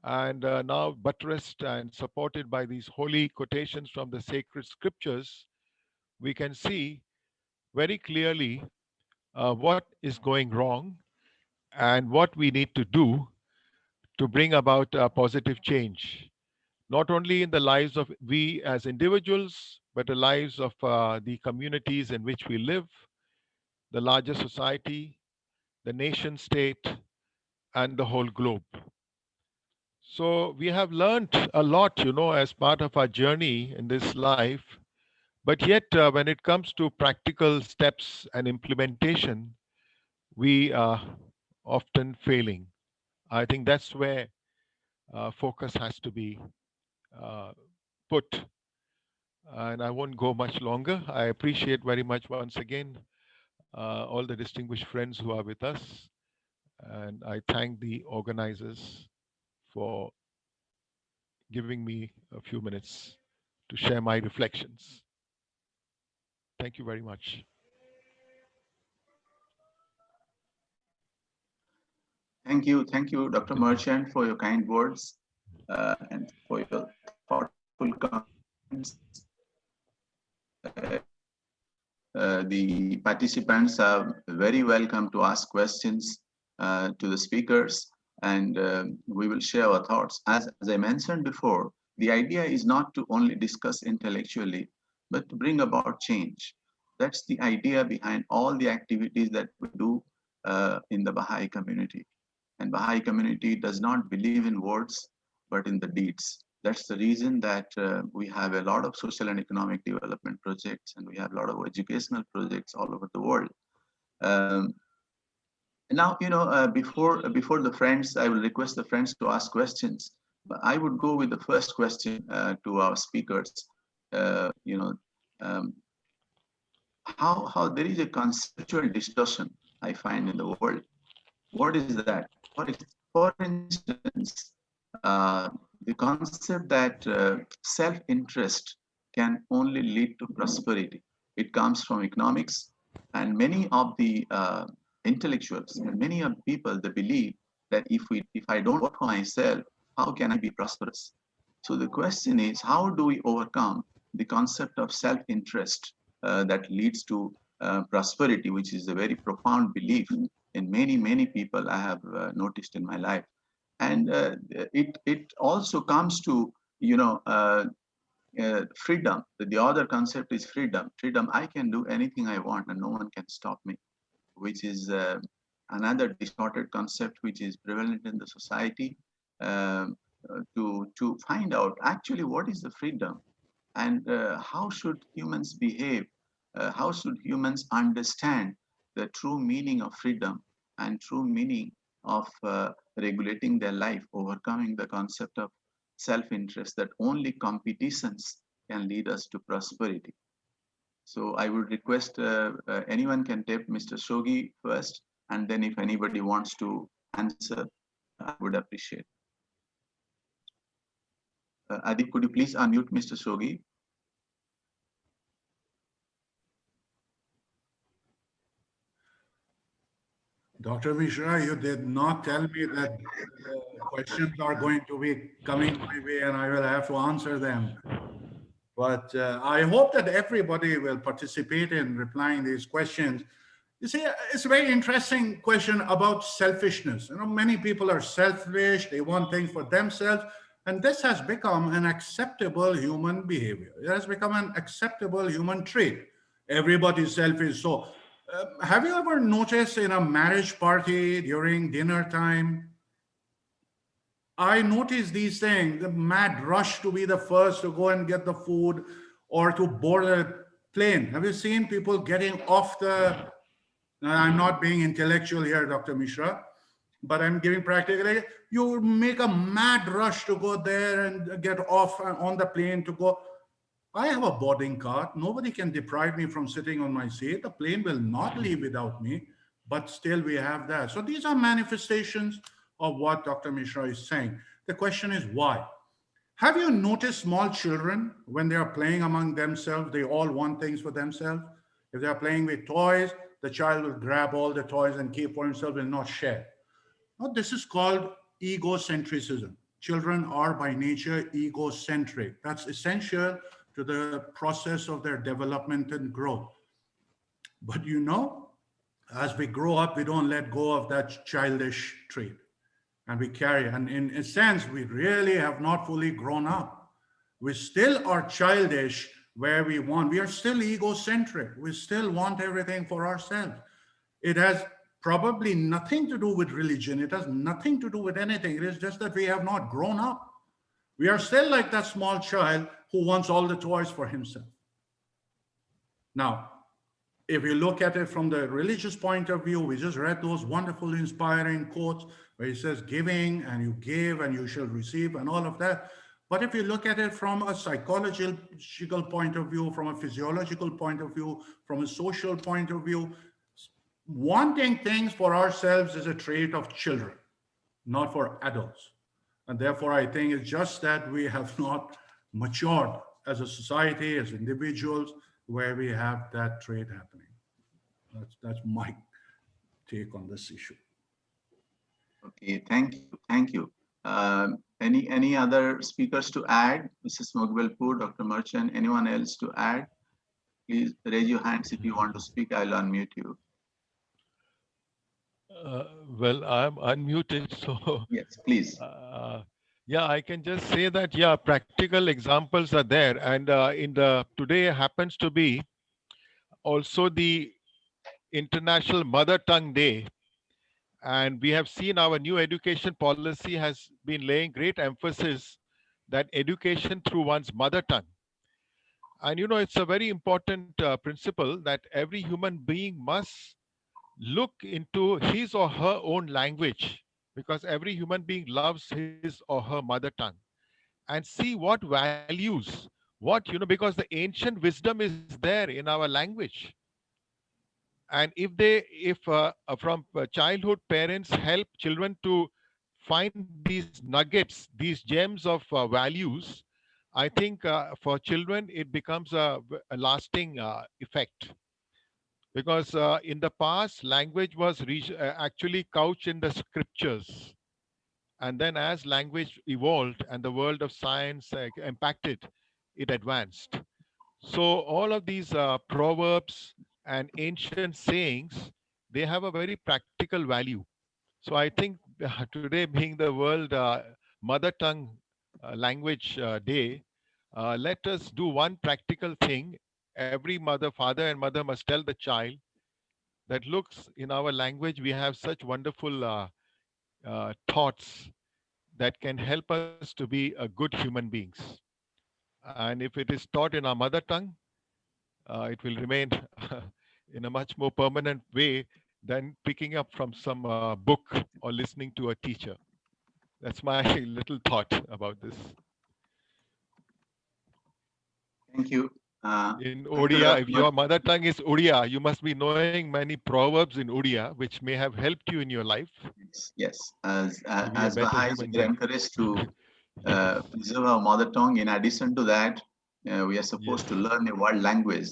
And now buttressed and supported by these holy quotations from the sacred scriptures, we can see very clearly what is going wrong and what we need to do to bring about a positive change, not only in the lives of we as individuals, but the lives of the communities in which we live, the larger society, the nation state, and the whole globe. So we have learned a lot, as part of our journey in this life. But yet, when it comes to practical steps and implementation, we are often failing. I think that's where focus has to be uh, put. and I won't go much longer. I appreciate very much once again all the distinguished friends who are with us, and I thank the organizers for giving me a few minutes to share my reflections. Thank you very much. Thank you, Dr. Merchant, for your kind words and for your thoughtful comments. The participants are very welcome to ask questions to the speakers, and we will share our thoughts. As I mentioned before, the idea is not to only discuss intellectually, but to bring about change. That's the idea behind all the activities that we do in the Baha'i community. And Baha'i community does not believe in words, but in the deeds. That's the reason that we have a lot of social and economic development projects, and we have a lot of educational projects all over the world. Now, before the friends, I will request the friends to ask questions. But I would go with the first question to our speakers. Um, how there is a conceptual distortion I find in the world. What is that? For instance, the concept that self-interest can only lead to prosperity. It comes from economics, and many of the intellectuals and many of the people, they believe that if I don't work for myself, how can I be prosperous? So the question is, how do we overcome the concept of self-interest that leads to prosperity, which is a very profound belief in many people I have noticed in my life. And it also comes to freedom. The other concept is freedom. I can do anything I want and no one can stop me, which is another distorted concept which is prevalent in the society. To find out actually what is the freedom, and how should humans behave, how should humans understand the true meaning of freedom and true meaning of regulating their life, overcoming the concept of self-interest that only competitions can lead us to prosperity. So I would request anyone can take Mr. Shogi first, and then if anybody wants to answer, I would appreciate. Adib, could you please unmute Mr. Shogi? Dr. Mishra, you did not tell me that the questions are going to be coming my way and I will have to answer them. But I hope that everybody will participate in replying these questions. You see, it's a very interesting question about selfishness. Many people are selfish, they want things for themselves, and this has become an acceptable human behavior. It has become an acceptable human trait. Everybody's selfish. So, have you ever noticed in a marriage party during dinner time, I notice these things, the mad rush to be the first to go and get the food or to board a plane. Have you seen people getting off the, I'm not being intellectual here, Dr. Mishra, but I'm giving practically, you make a mad rush to go there and get off on the plane to go. I have a boarding card. Nobody can deprive me from sitting on my seat. The plane will not leave without me, but still we have that. So these are manifestations of what Dr. Mishra is saying. The question is why? Have you noticed small children when they are playing among themselves, they all want things for themselves? If they are playing with toys, the child will grab all the toys and keep for himself and not share. Now, this is called egocentrism. Children are by nature egocentric. That's essential to the process of their development and growth. But as we grow up, we don't let go of that childish trait. And we carry, and in a sense, we really have not fully grown up. We still are childish where we are still egocentric. We still want everything for ourselves. It has probably nothing to do with religion. It has nothing to do with anything. It is just that we have not grown up. We are still like that small child who wants all the toys for himself. Now, if you look at it from the religious point of view, we just read those wonderful, inspiring quotes where he says, giving and you give and you shall receive and all of that. But if you look at it from a psychological point of view, from a physiological point of view, from a social point of view, wanting things for ourselves is a trait of children, not for adults. And therefore, I think it's just that we have not matured as a society, as individuals, where we have that trait happening. That's my take on this issue. Okay, thank you, thank you. Any other speakers to add? Mrs. Mugwelpur, Dr. Merchant, anyone else to add? Please raise your hands if you want to speak. I'll unmute you. Well, I'm unmuted, so Yes, please. yeah, I can just say that, yeah, practical examples are there. And in the today happens to be also the International Mother Tongue Day. And we have seen our new education policy has been laying great emphasis that education through one's mother tongue. And it's a very important principle that every human being must look into his or her own language, because every human being loves his or her mother tongue, and see what values, because the ancient wisdom is there in our language. And if from childhood, parents help children to find these nuggets, these gems of values, I think for children it becomes a lasting effect. Because in the past, language was actually couched in the scriptures, and then as language evolved and the world of science impacted, it advanced. So all of these proverbs and ancient sayings, they have a very practical value. So I think today being the World Mother Tongue Language Day, let us do one practical thing. Every father and mother must tell the child that looks in our language, we have such wonderful thoughts that can help us to be a good human beings. And if it is taught in our mother tongue, it will remain in a much more permanent way than picking up from some book or listening to a teacher. That's my little thought about this. Thank you. In Thank you, Odia, Dr. if your mother tongue is Odia, you must be knowing many proverbs in Odia, which may have helped you in your life Yes, to be a as better Baha'is, human we are being. encouraged to preserve our mother tongue. In addition to that, we are Yes, supposed to learn a world language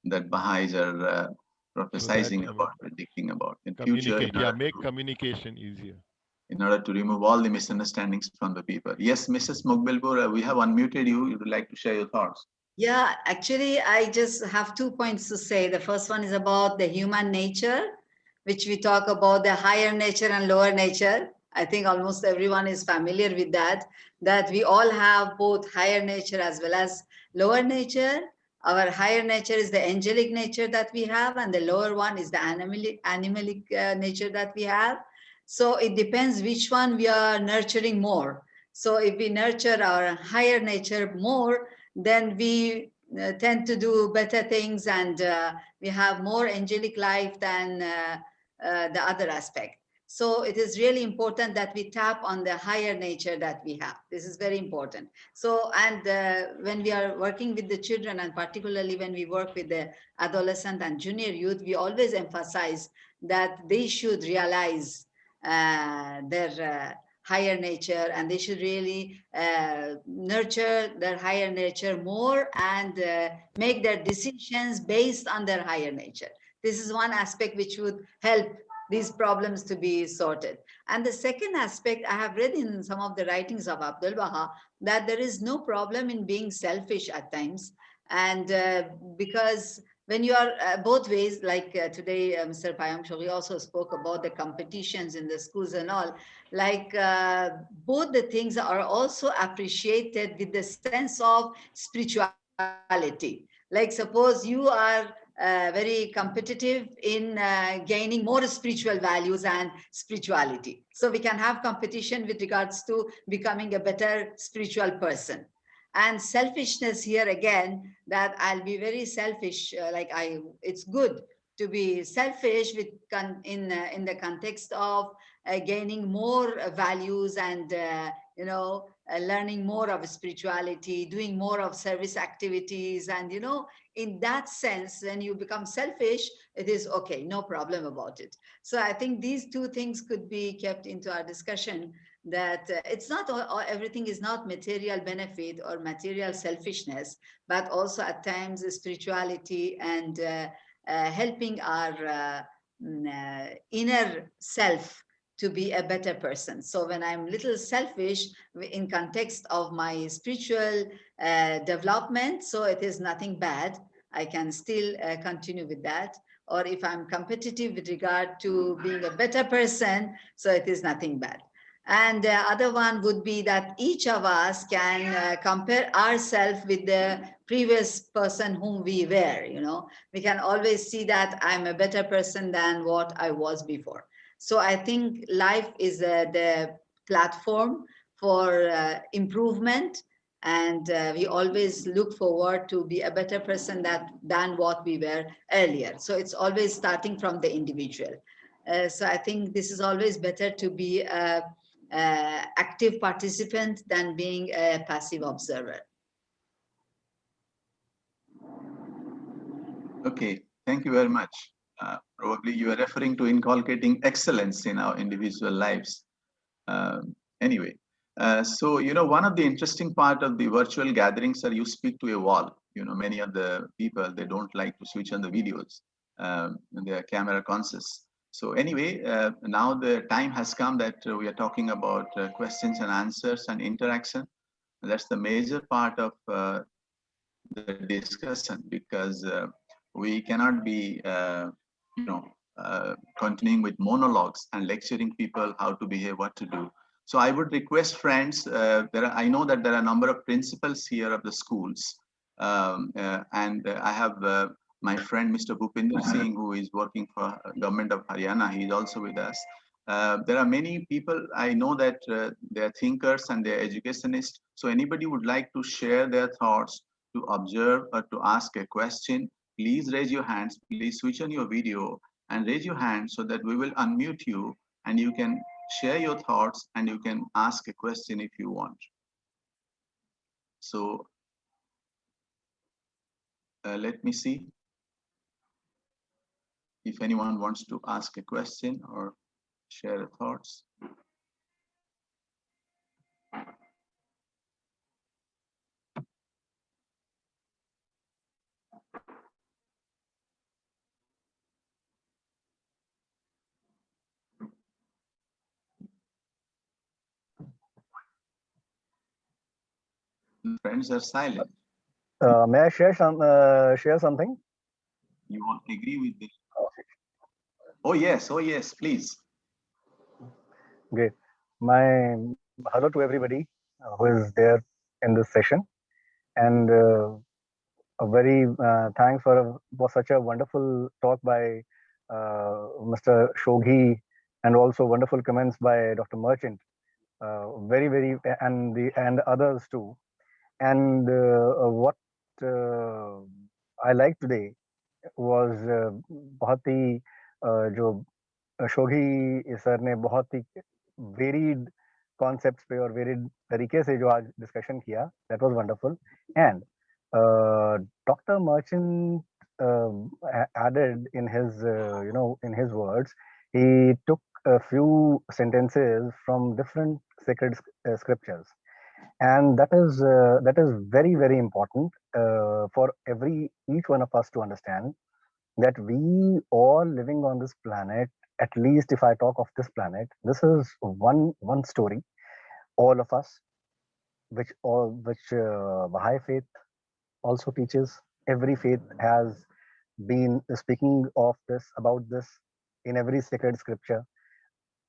that Baha'is are so that prophesizing about, predicting about in future, communicate. Yeah, make communication easier. in order to remove all the misunderstandings from the people. Yes, Mrs. Mugbilbur, we have unmuted you. You would like to share your thoughts? Yeah, actually, I just have 2 points to say. The first one is about the human nature, which we talk about the higher nature and lower nature. I think almost everyone is familiar with that we all have both higher nature as well as lower nature. Our higher nature is the angelic nature that we have, and the lower one is the animalic nature that we have. So it depends which one we are nurturing more. So if we nurture our higher nature more, then we tend to do better things, and we have more angelic life than the other aspect. So it is really important that we tap on the higher nature that we have. This is very important. So, and when we are working with the children, and particularly when we work with the adolescent and junior youth, we always emphasize that they should realize their higher nature, and they should really nurture their higher nature more, and make their decisions based on their higher nature. This is one aspect which would help these problems to be sorted. And the second aspect, I have read in some of the writings of Abdul Baha that there is no problem in being selfish at times. And because when you are both ways, like today, Mr. Payam Shoghi also spoke about the competitions in the schools and all, like both the things are also appreciated with the sense of spirituality. Like suppose you are very competitive in gaining more spiritual values and spirituality. So we can have competition with regards to becoming a better spiritual person. And selfishness here again, that I'll be very selfish, it's good to be selfish in the context of gaining more values and learning more of spirituality, doing more of service activities. And, in that sense, when you become selfish, it is okay, no problem about it. So I think these two things could be kept into our discussion, that it's not everything is not material benefit or material selfishness, but also at times spirituality and helping our inner self to be a better person. So when I'm little selfish in context of my spiritual development, so it is nothing bad. I can still continue with that. Or if I'm competitive with regard to being a better person, so it is nothing bad. And the other one would be that each of us can compare ourselves with the previous person whom we were. We can always see that I'm a better person than what I was before. So I think life is the platform for improvement, and we always look forward to be a better person than what we were earlier. So it's always starting from the individual. So I think this is always better to be a active participant than being a passive observer. Okay, thank you very much. Probably you are referring to inculcating excellence in our individual lives. Anyway, so one of the interesting part of the virtual gatherings are you speak to a wall. Many of the people, they don't like to switch on the videos. They are camera conscious. So anyway, now the time has come that we are talking about questions and answers and interaction. That's the major part of the discussion, because we cannot be continuing with monologues and lecturing people how to behave, what to do. So I would request friends, I know that there are a number of principals here of the schools, and I have my friend Mr. Bhupinder Singh, who is working for government of Haryana. He is also with us. There are many people I know that they are thinkers and they are educationists. So anybody would like to share their thoughts, to observe or to ask a question, please raise your hands. Please switch on your video and raise your hand so that we will unmute you and you can share your thoughts and you can ask a question if you want. So let me see if anyone wants to ask a question or share thoughts. Friends are silent. May I share something? You all agree with this? Oh yes, please. Great. My hello to everybody who is there in this session, and a very thanks for such a wonderful talk by Mr. Shoghi, and also wonderful comments by Dr. Merchant. Very and others too. And what I like today was बहुत ही जो शोगी sir ने बहुत ही varied concepts पे और varied तरीके से जो आज डिस्कशन किया, that was wonderful. And doctor merchant added in his in his words, he took a few sentences from different sacred scriptures, and that is very important for each one of us to understand that we all living on this planet, at least if I talk of this planet, this is one story, all of us, which Baha'i faith also teaches. Every faith has been speaking of this, about this, in every sacred scripture.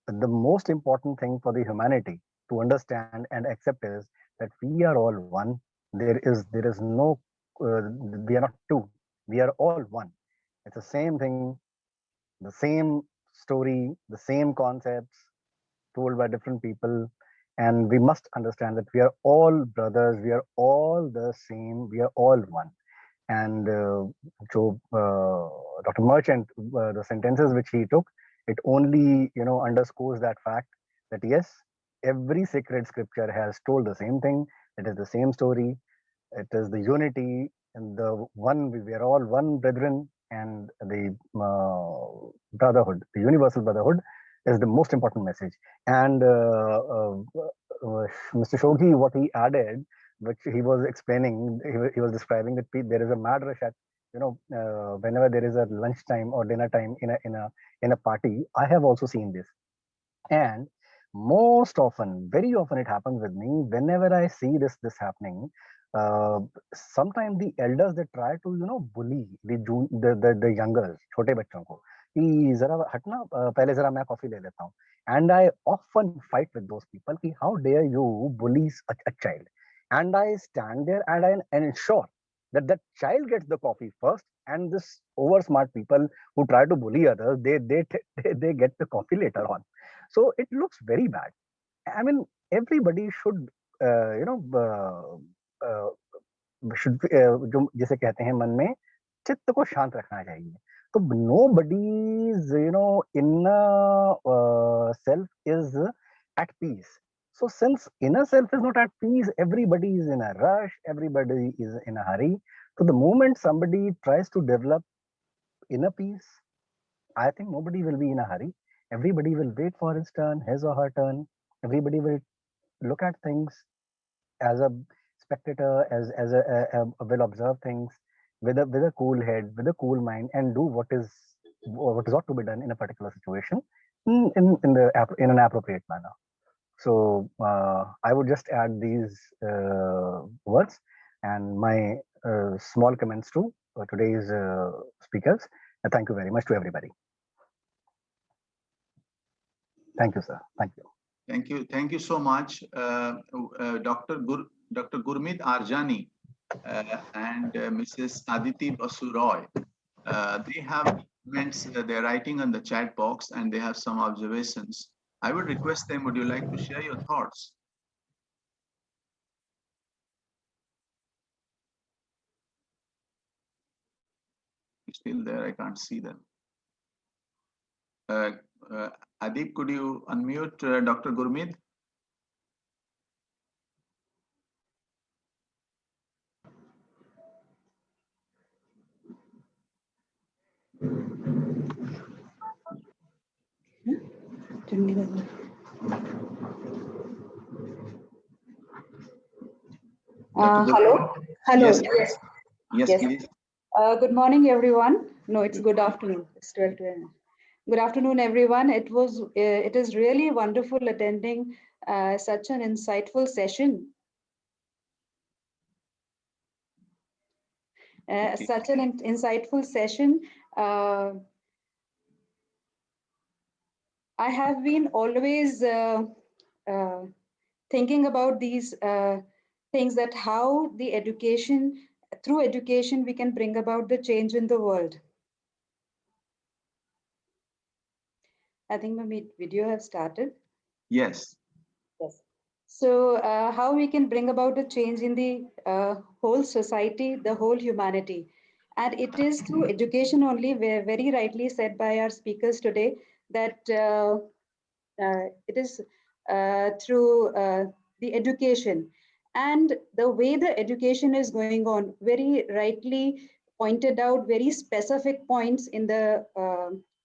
The most important thing for the humanity to understand and accept is that we are all one. There is no we are not two, we are all one. It's the same thing, the same story, the same concepts told by different people. And we must understand that we are all brothers, we are all the same, we are all one. And Dr. Merchant, the sentences which he took, it only underscores that fact that yes, every sacred scripture has told the same thing. It is the same story. It is the unity and the one. We are all one, brethren, and the brotherhood, the universal brotherhood, is the most important message. And Mr. Shogi, what he added, which he was explaining, he was describing that there is a mad rush at, whenever there is a lunchtime or dinner time in a party. I have also seen this, and most often, very often, it happens with me whenever I see this happening. Sometimes the elders, they try to bully the youngers, छोटे बच्चों को कि जरा हटना, पहले जरा मैं coffee ले लेता हूँ. And I often fight with those people कि how dare you bully a child. And I stand there and I ensure that that child gets the coffee first, and this over smart people who try to bully others, they get the coffee later on. So it looks very bad. I mean, everybody should, should, जो जिसे कहते हैं मन में चित्त को शांत रखना चाहिए. तो nobody's inner self is at peace. So since inner self is not at peace, everybody is in a rush, everybody is in a hurry. So the moment somebody tries to develop inner peace, I think nobody will be in a hurry. Everybody will wait for his turn, his or her turn. Everybody will look at things as a spectator, as a will observe things with a cool head, with a cool mind, and do what is ought to be done in a particular situation in an appropriate manner. So I would just add these words and my small comments to today's speakers. And thank you very much to everybody. Thank you, sir. Thank you. Thank you. Thank you so much, Dr. Gurmeet Arjani and Mrs. Aditi Basu Roy. They have comments, they're writing on the chat box, and they have some observations. I would request them, would you like to share your thoughts? Still there, I can't see them. Adib, could you unmute Dr. Gurmeet? Hello. Yes, Yes. yes, please. Good morning, everyone. No, it's good afternoon. It's 12 to 1. Good afternoon, everyone. It is really wonderful attending such an insightful session. Such an insightful session. I have been always thinking about these things, that how the through education, we can bring about the change in the world. I think my video has started. Yes. Yes. So how we can bring about a change in the whole society, the whole humanity. And it is through education only, where very rightly said by our speakers today, that it is through the education. And the way the education is going on, very rightly pointed out very specific points in the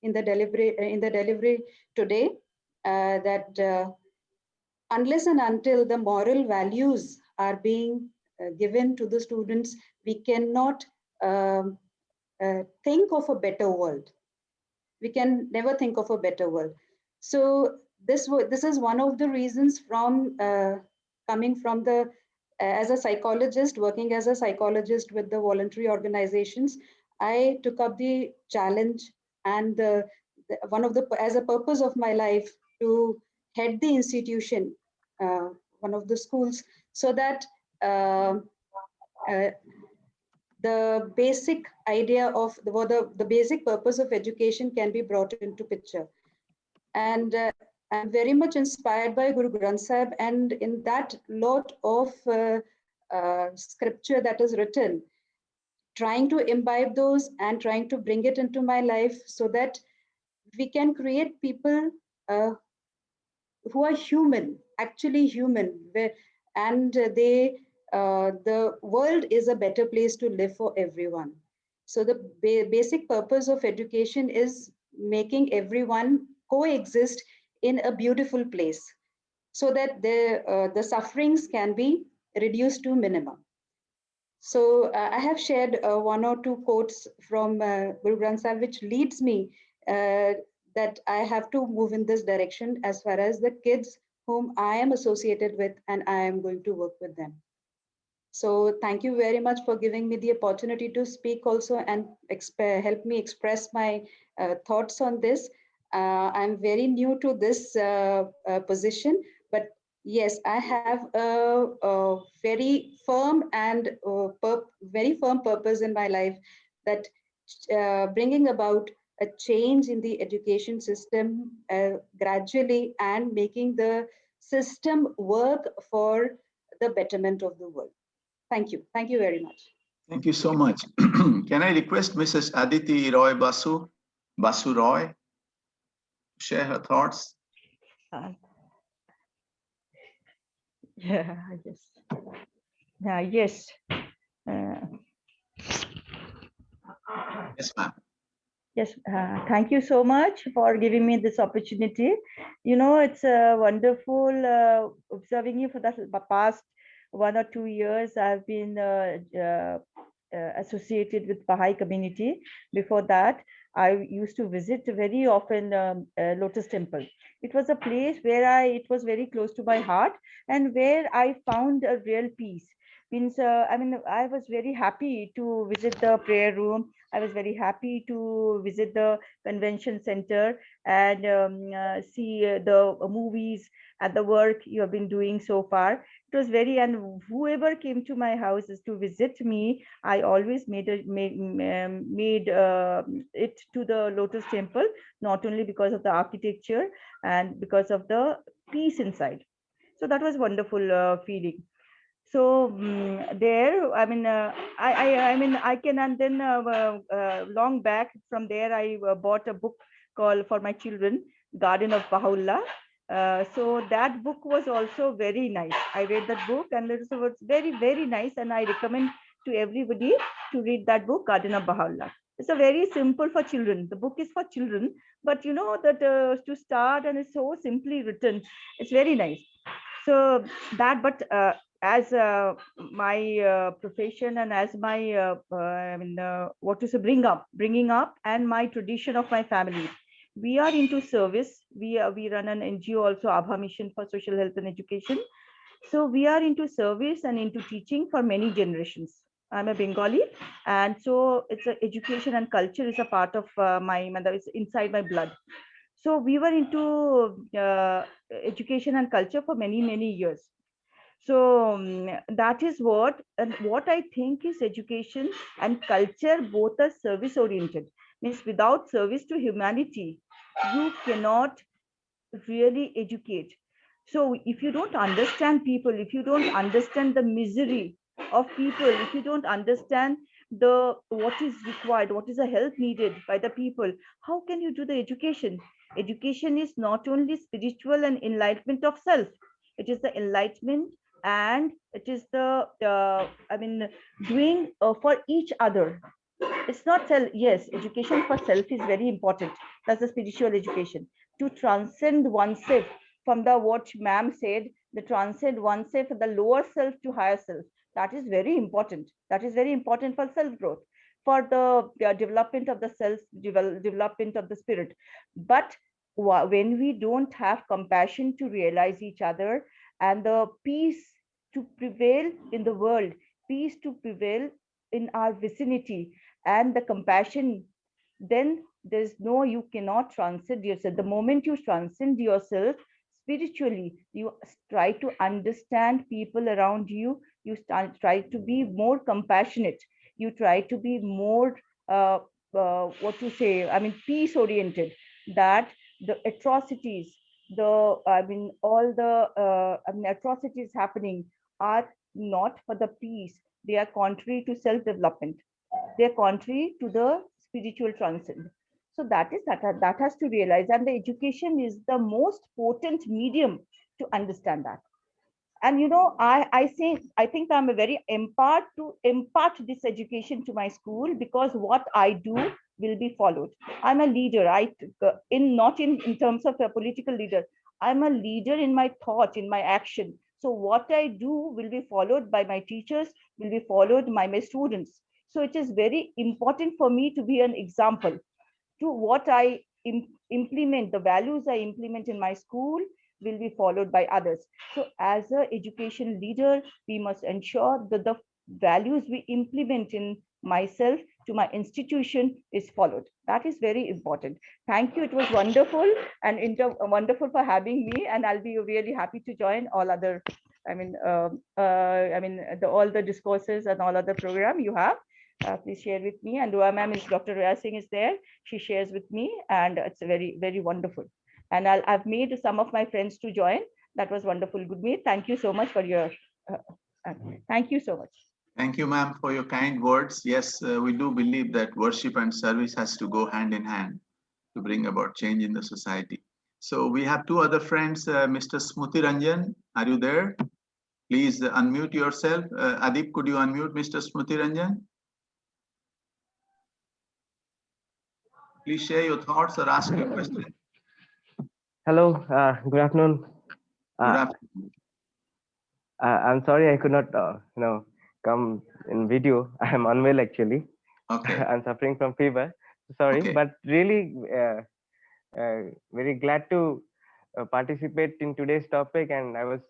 delivery today, that unless and until the moral values are being given to the students, we cannot think of a better world. We can never think of a better world. So this is one of the reasons, from coming from the as a psychologist, working as a psychologist with the voluntary organizations, I took up the challenge and as a purpose of my life, to head the institution, one of the schools, so that the basic idea of the basic purpose of education can be brought into picture. And I'm very much inspired by Guru Granth Sahib, and in that lot of scripture that is written, trying to imbibe those and trying to bring it into my life, so that we can create people who are human, actually human, and the world is a better place to live for everyone. So the basic purpose of education is making everyone coexist in a beautiful place, so that the sufferings can be reduced to minimum. So I have shared one or two quotes from Guru Granth Sahib, which leads me uh, that I have to move in this direction as far as the kids whom I am associated with and I am going to work with them. So thank you very much for giving me the opportunity to speak also and help me express my thoughts on this. I'm very new to this position, but yes, I have a very firm and very firm purpose in my life, that bringing about a change in the education system gradually, and making the system work for the betterment of the world. Thank you. Thank you very much. Thank you so much. Can I request Mrs. Aditi Roy Basu Roy, to share her thoughts? Uh, yeah, yes. Yes. Yes, ma'am. Yes. Thank you so much for giving me this opportunity. You know, it's wonderful observing you for the past 1 or 2 years. I've been associated with Baha'i community. Before that, I used to visit very often Lotus Temple. It was a place where it was very close to my heart, and where I found a real peace. Means, I mean, I was very happy to visit the prayer room. I was very happy to visit the convention center and see the movies and the work you have been doing so far. It was very, and whoever came to my house is to visit me, I always made it to the Lotus Temple, not only because of the architecture and because of the peace inside. So that was wonderful feeling. So there, I mean, I mean, I can, and then long back from there, I bought a book called for my children, Garden of Baha'u'llah. So that book was also very nice. I read that book, and it was very, very nice, and I recommend to everybody to read that book, Garden of Baha'u'llah. It's a very simple for children. The book is for children, but you know that to start, and it's so simply written. It's very nice. So that, but as my profession, and as my I mean, what to say, bringing up, and my tradition of my family, we are into service. We run an NGO also, Abha Mission for Social Health and Education. So we are into service and into teaching for many generations. I'm a Bengali, and so it's a education and culture is a part of my mother. It's inside my blood. So we were into education and culture for many years. So that is what, and what I think is education and culture both are service oriented. Means without service to humanity, you cannot really educate. So if you don't understand people, if you don't understand the misery of people, if you don't understand the what is required, what is the help needed by the people, how can you do the education? Education is not only spiritual and enlightenment of self, it is the enlightenment, and it is the I mean, doing for each other. It's not self. Yes, education for self is very important. That's the spiritual education, to transcend oneself from the, what ma'am said, the transcend oneself, the lower self to higher self. That is very important. That is very important for self growth, for the development of the self, development of the spirit. But when we don't have compassion to realize each other, and the peace to prevail in the world, peace to prevail in our vicinity, and the compassion, then there's no, you cannot transcend yourself. The moment you transcend yourself spiritually, you try to understand people around you, you try to be more compassionate, you try to be more what to say, I mean, peace oriented, that the atrocities, the I mean, all the I mean, atrocities happening are not for the peace, they are contrary to self development, they're contrary to the spiritual transcend. So that is that has to realize, and the education is the most potent medium to understand that. And I think I'm a very impart to impart this education to my school, because what I do will be followed. I'm a leader. In not in terms of a political leader. I'm a leader in my thought, in my action. So what I do will be followed by my teachers, will be followed by my students. So it is very important for me to be an example to what I implement, the values I implement in my school will be followed by others. So as a education leader, we must ensure that the values we implement in myself to my institution is followed. That is very important. Thank you. It was wonderful and wonderful for having me, and I'll be really happy to join all other, all the discourses and all other program you have. Please share with me. And Dua ma'am is Dr. Raya Singh is there. She shares with me, and it's very, very wonderful. And I've made some of my friends to join. That was wonderful. Good meet. Thank you so much for your. Uh, thank you so much. Thank you, ma'am, for your kind words. Yes, we do believe that worship and service has to go hand in hand to bring about change in the society. So we have two other friends, Mr. Smuti Ranjan. Are you there? Please unmute yourself. Adip, could you unmute Mr. Smuti Ranjan? Please share your thoughts or ask your question. Hello, good afternoon. Good afternoon. I'm sorry I could not, come in video. I am unwell actually. Okay. I'm suffering from fever. Sorry, Okay. but really very glad to participate in today's topic, and I was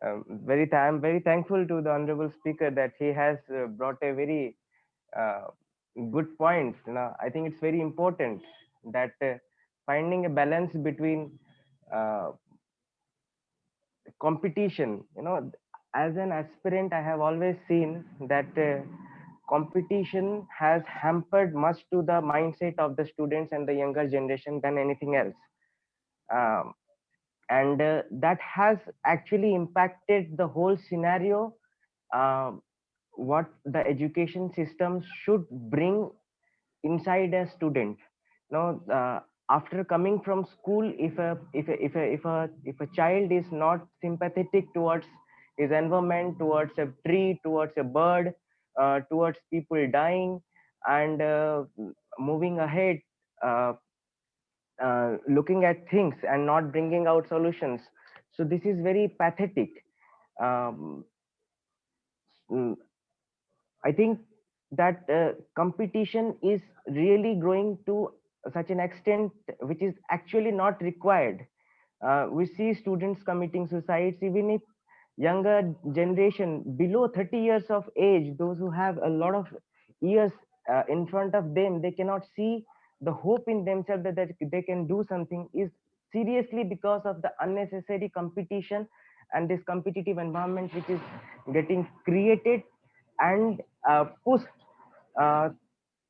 I'm very thankful to the honorable speaker that he has brought a very uh, good point. I think it's very important that finding a balance between uh, competition. As an aspirant, I have always seen that competition has hampered much to the mindset of the students and the younger generation than anything else. Um, and that has actually impacted the whole scenario. um, what the education system should bring inside a student. After coming from school, if a child is not sympathetic towards his environment, towards a tree, towards a bird, towards people dying, and moving ahead, uh, looking at things and not bringing out solutions, so this is very pathetic. um, mm, I think that competition is really growing to such an extent which is actually not required. We see students committing suicides, even if younger generation below 30 years of age, those who have a lot of years in front of them, they cannot see the hope in themselves that they can do something, is seriously because of the unnecessary competition and this competitive environment which is getting created and pushed uh,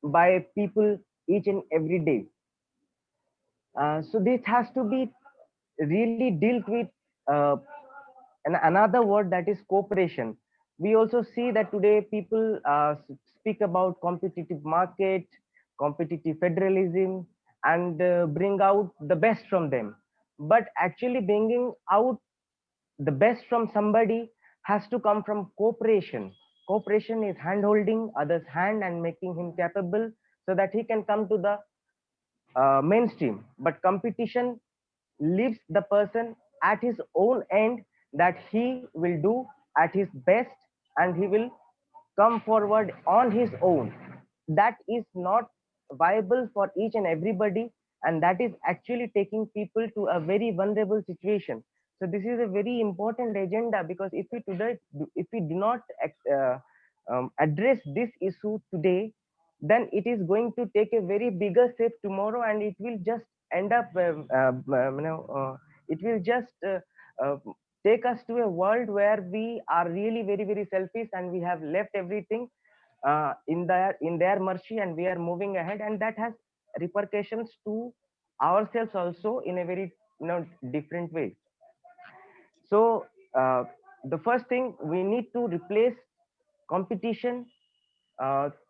by people each and every day. So this has to be really dealt with. uh, and another word, that is cooperation. We also see that today people speak about competitive market, competitive federalism, and bring out the best from them. But actually bringing out the best from somebody has to come from cooperation. Cooperation is hand holding others hand and making him capable so that he can come to the mainstream. But competition leaves the person at his own end, that he will do at his best and he will come forward on his own. That is not viable for each and everybody, and that is actually taking people to a very vulnerable situation. So this is a very important agenda, because if we do not address this issue today, then it is going to take a very bigger shape tomorrow, and it will just end up it will just uh, take us to a world where we are really very, very selfish, and we have left everything in their mercy, and we are moving ahead, and that has repercussions to ourselves also in a very different way. So the first thing, we need to replace competition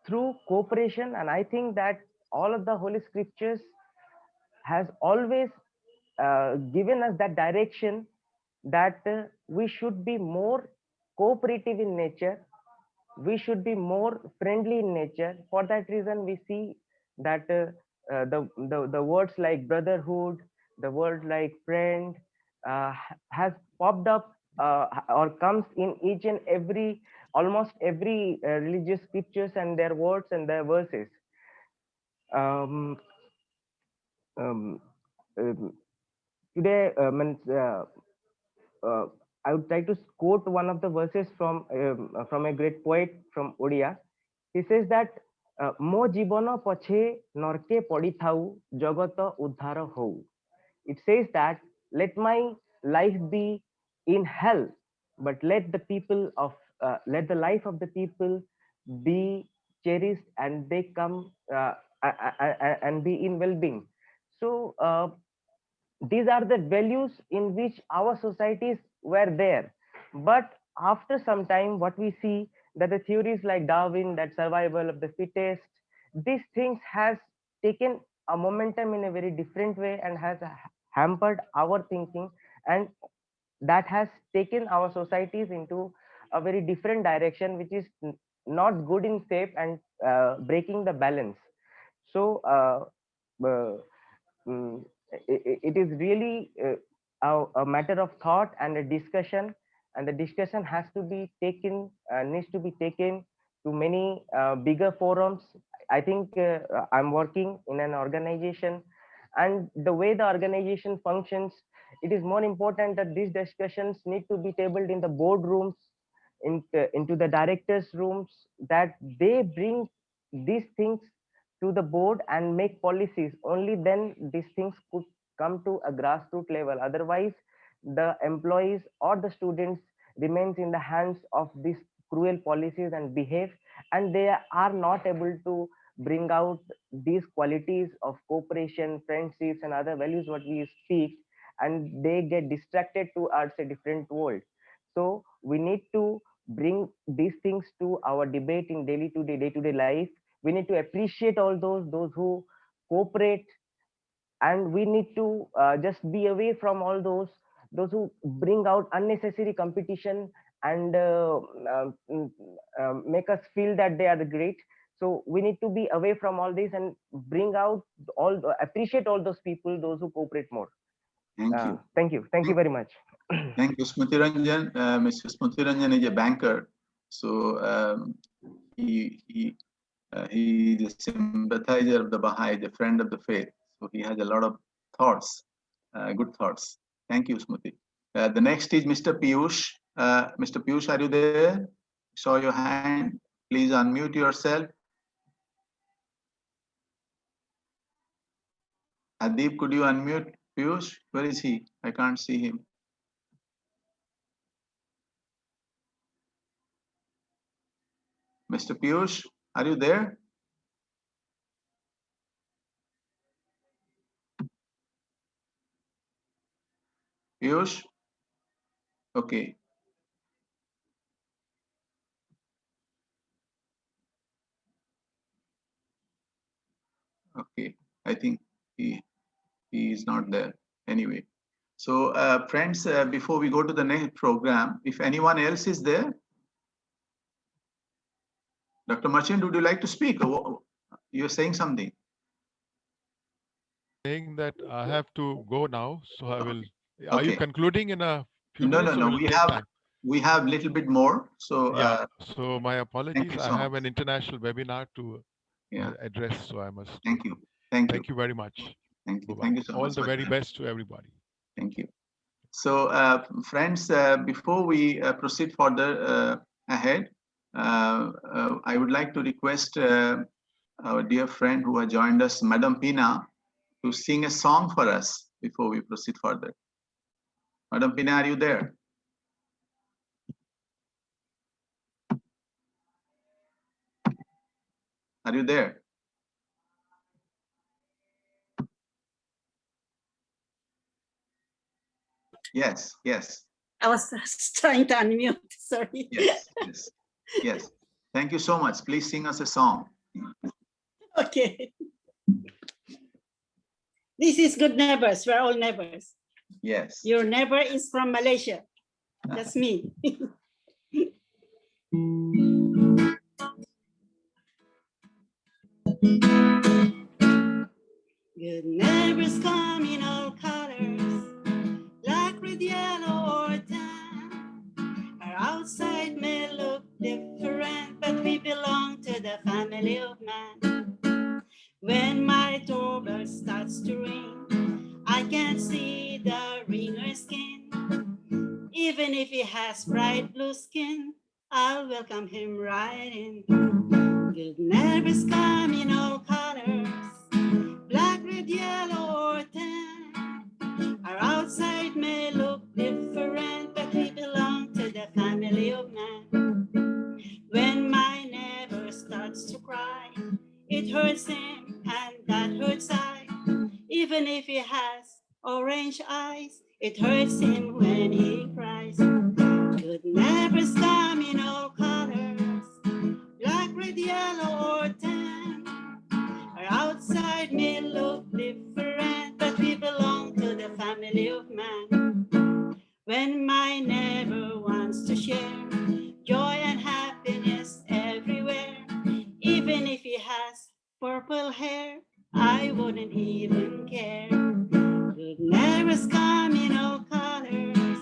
through cooperation, and I think that all of the holy scriptures has always given us that direction, that we should be more cooperative in nature, we should be more friendly in nature. For that reason, we see that the words like brotherhood, the word like friend has popped up or comes in each and every, almost every religious scriptures and their words and their verses. um, um, um, Today, I would like to quote one of the verses from a great poet from Odia. He says that mo jibono pache norke padithau jagata uddhara hou. It says that let my life be in hell, but let the people of let the life of the people be cherished and they come and be in well-being. So these are the values in which our societies were there, but after some time what we see that the theories like Darwin, that survival of the fittest, these things has taken a momentum in a very different way and has hampered our thinking, and that has taken our societies into a very different direction, which is not good in shape and breaking the balance. So uh, mm, it is really a matter of thought and a discussion, and the discussion has to be taken, needs to be taken to many bigger forums. I think I'm working in an organization, and the way the organization functions, it is more important that these discussions need to be tabled in the boardrooms, into the directors rooms, that they bring these things to the board and make policies. Only then these things could come to a grassroots level. Otherwise the employees or the students remains in the hands of these cruel policies and behave, and they are not able to bring out these qualities of cooperation, friendships and other values what we speak, and they get distracted towards a different world. So we need to bring these things to our debate in day-to-day life. We need to appreciate all those who cooperate, and we need to just be away from all those who bring out unnecessary competition and make us feel that they are the great. So we need to be away from all this and bring out all, appreciate all those people, those who cooperate more. Thank you. Thank you very much. Thank you, Smriti Ranjan. Mr. Smriti Ranjan is a banker, so he is a sympathizer of the Baha'i, a friend of the faith. So he has a lot of thoughts, good thoughts. Thank you, Smriti. The next is Mr. Piyush. Mr. Piyush, are you there? Show your hand. Please unmute yourself. Adib, could you unmute Piyush? Where is he? I can't see him. Mr. Piyush, are you there? Piyush? Okay. Okay. I think he is not there. Anyway. So friends, before we go to the next program, if anyone else is there, Dr. Merchant, would you like to speak? You're saying something. Saying that I have to go now, so I will. Are Okay. you concluding in a few No, minutes? no, no. We have a little bit more. So yeah. So my thank apologies. you I so have much. an international webinar to address, so I must. Thank you. Thank you. Thank you very much. Thank you. Bye-bye. Thank you so All much. the very best to everybody. Thank you. So friends, before we proceed further ahead, I would like to request our dear friend who has joined us, Madam Pina, to sing a song for us before we proceed further. Madam Pina, are you there? Are you there? Yes, yes. I was trying to unmute, sorry. Yes, yes, yes. Thank you so much. Please sing us a song. Okay. This is Good Neighbors. We're all neighbors. Yes. Your neighbor is from Malaysia. That's me. Good neighbors come in all colors, black, red, yellow, or tan. Our outside may look different, but we belong to the family of man. When my doorbell starts to ring, I can't see the ringer's skin. Even if he has bright blue skin, I'll welcome him right in. Good neighbors come in all colors, black, red, yellow, or tan. Our outside may look different, but we belong to the family of man. When my neighbor starts to cry, it hurts him and that hurts I. Even if he has orange eyes, it hurts him when he cries. Good neighbors come in all colors, black, red, yellow, or tan. Our outside may look different, but we belong to the family of man. When my neighbor wants to share joy and happiness everywhere, even if he has purple hair, I wouldn't even care. Good neighbors come in all colors,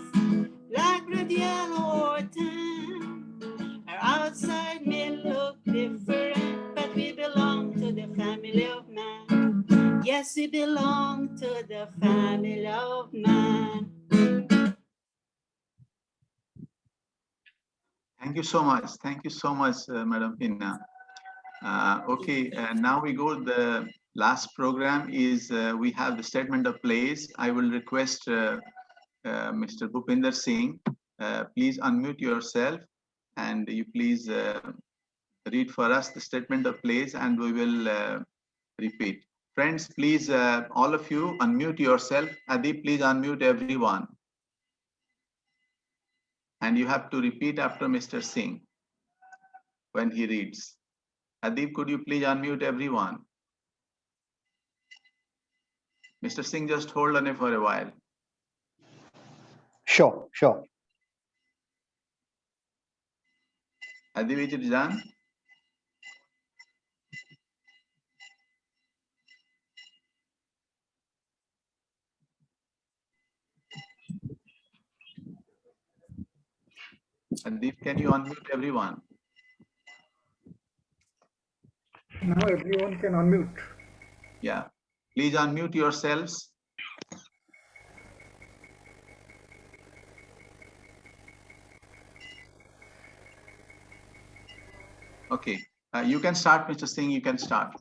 black, red, yellow, or tan. Our outside may look different, but we belong to the family of man. Yes, we belong to the family of man. Thank you so much. Thank you so much, Madam Pinna. Okay, now we go. The last program is we have the statement of place. I will request Mr. Bhupinder Singh, please unmute yourself and you please read for us the statement of place and we will repeat. Friends, please, all of you unmute yourself. Adi, please unmute everyone. And you have to repeat after Mr. Singh when he reads. Adib, could you please unmute everyone? Mr. Singh, just hold on it for a while. Sure, sure. Adib, it is done? Adib, can you unmute everyone? Now everyone can unmute. Yeah. Please unmute yourselves. Okay. You can start, Mr. Singh. You can start.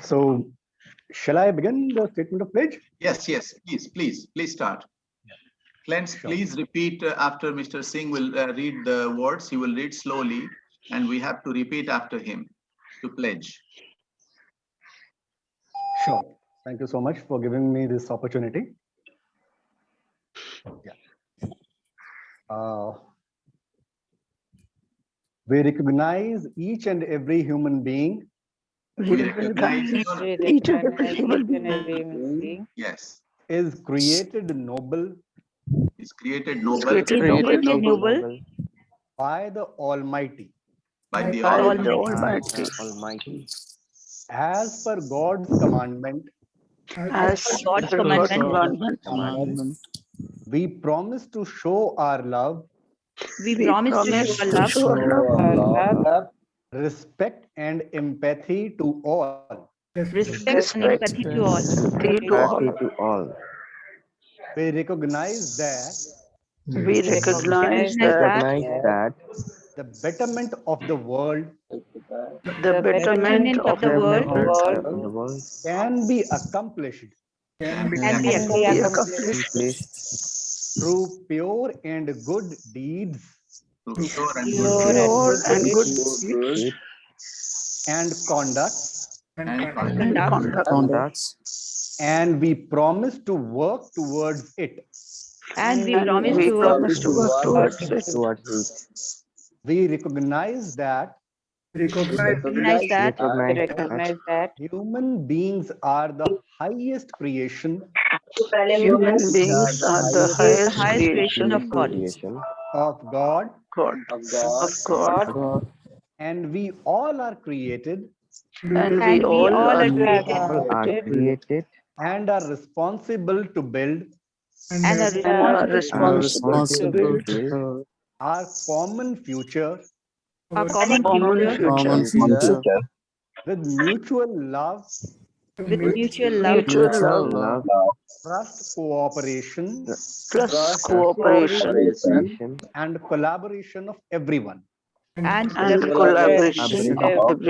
So, shall I begin the statement of pledge? Yes, yes. Please start. Friends, Sure. please repeat after Mr. Singh will read the words. He will read slowly and we have to repeat after him to pledge. Sure. Thank you so much for giving me this opportunity. Yeah. We recognize each and every human being. We recognize each and every human being. Yes. Is created noble. Is created noble. Noble. By the Almighty. By the Almighty. As per God's commandment. As God's commandment. We promise to show our love. We promise to show our love. Respect and empathy to all. Respect and empathy to all. We recognize that. We recognize that The betterment of the world. the betterment of the world Can be accomplished. Through pure and good deeds. Pure and good And conduct. conduct. and we promise to work towards it. And we promise to work towards it. We recognize that Recognize that recognize that human beings are the highest creation human Human beings are the is the highest highest creation of creation God. of God, of God, and we all are created and we And we all all are are created created and are responsible to build and are and are responsible to responsible build to build our common future a common common future future with mutual love, with mutual love, mutual love trust, cooperation, plus cooperation and collaboration of everyone. and and collaboration collaboration of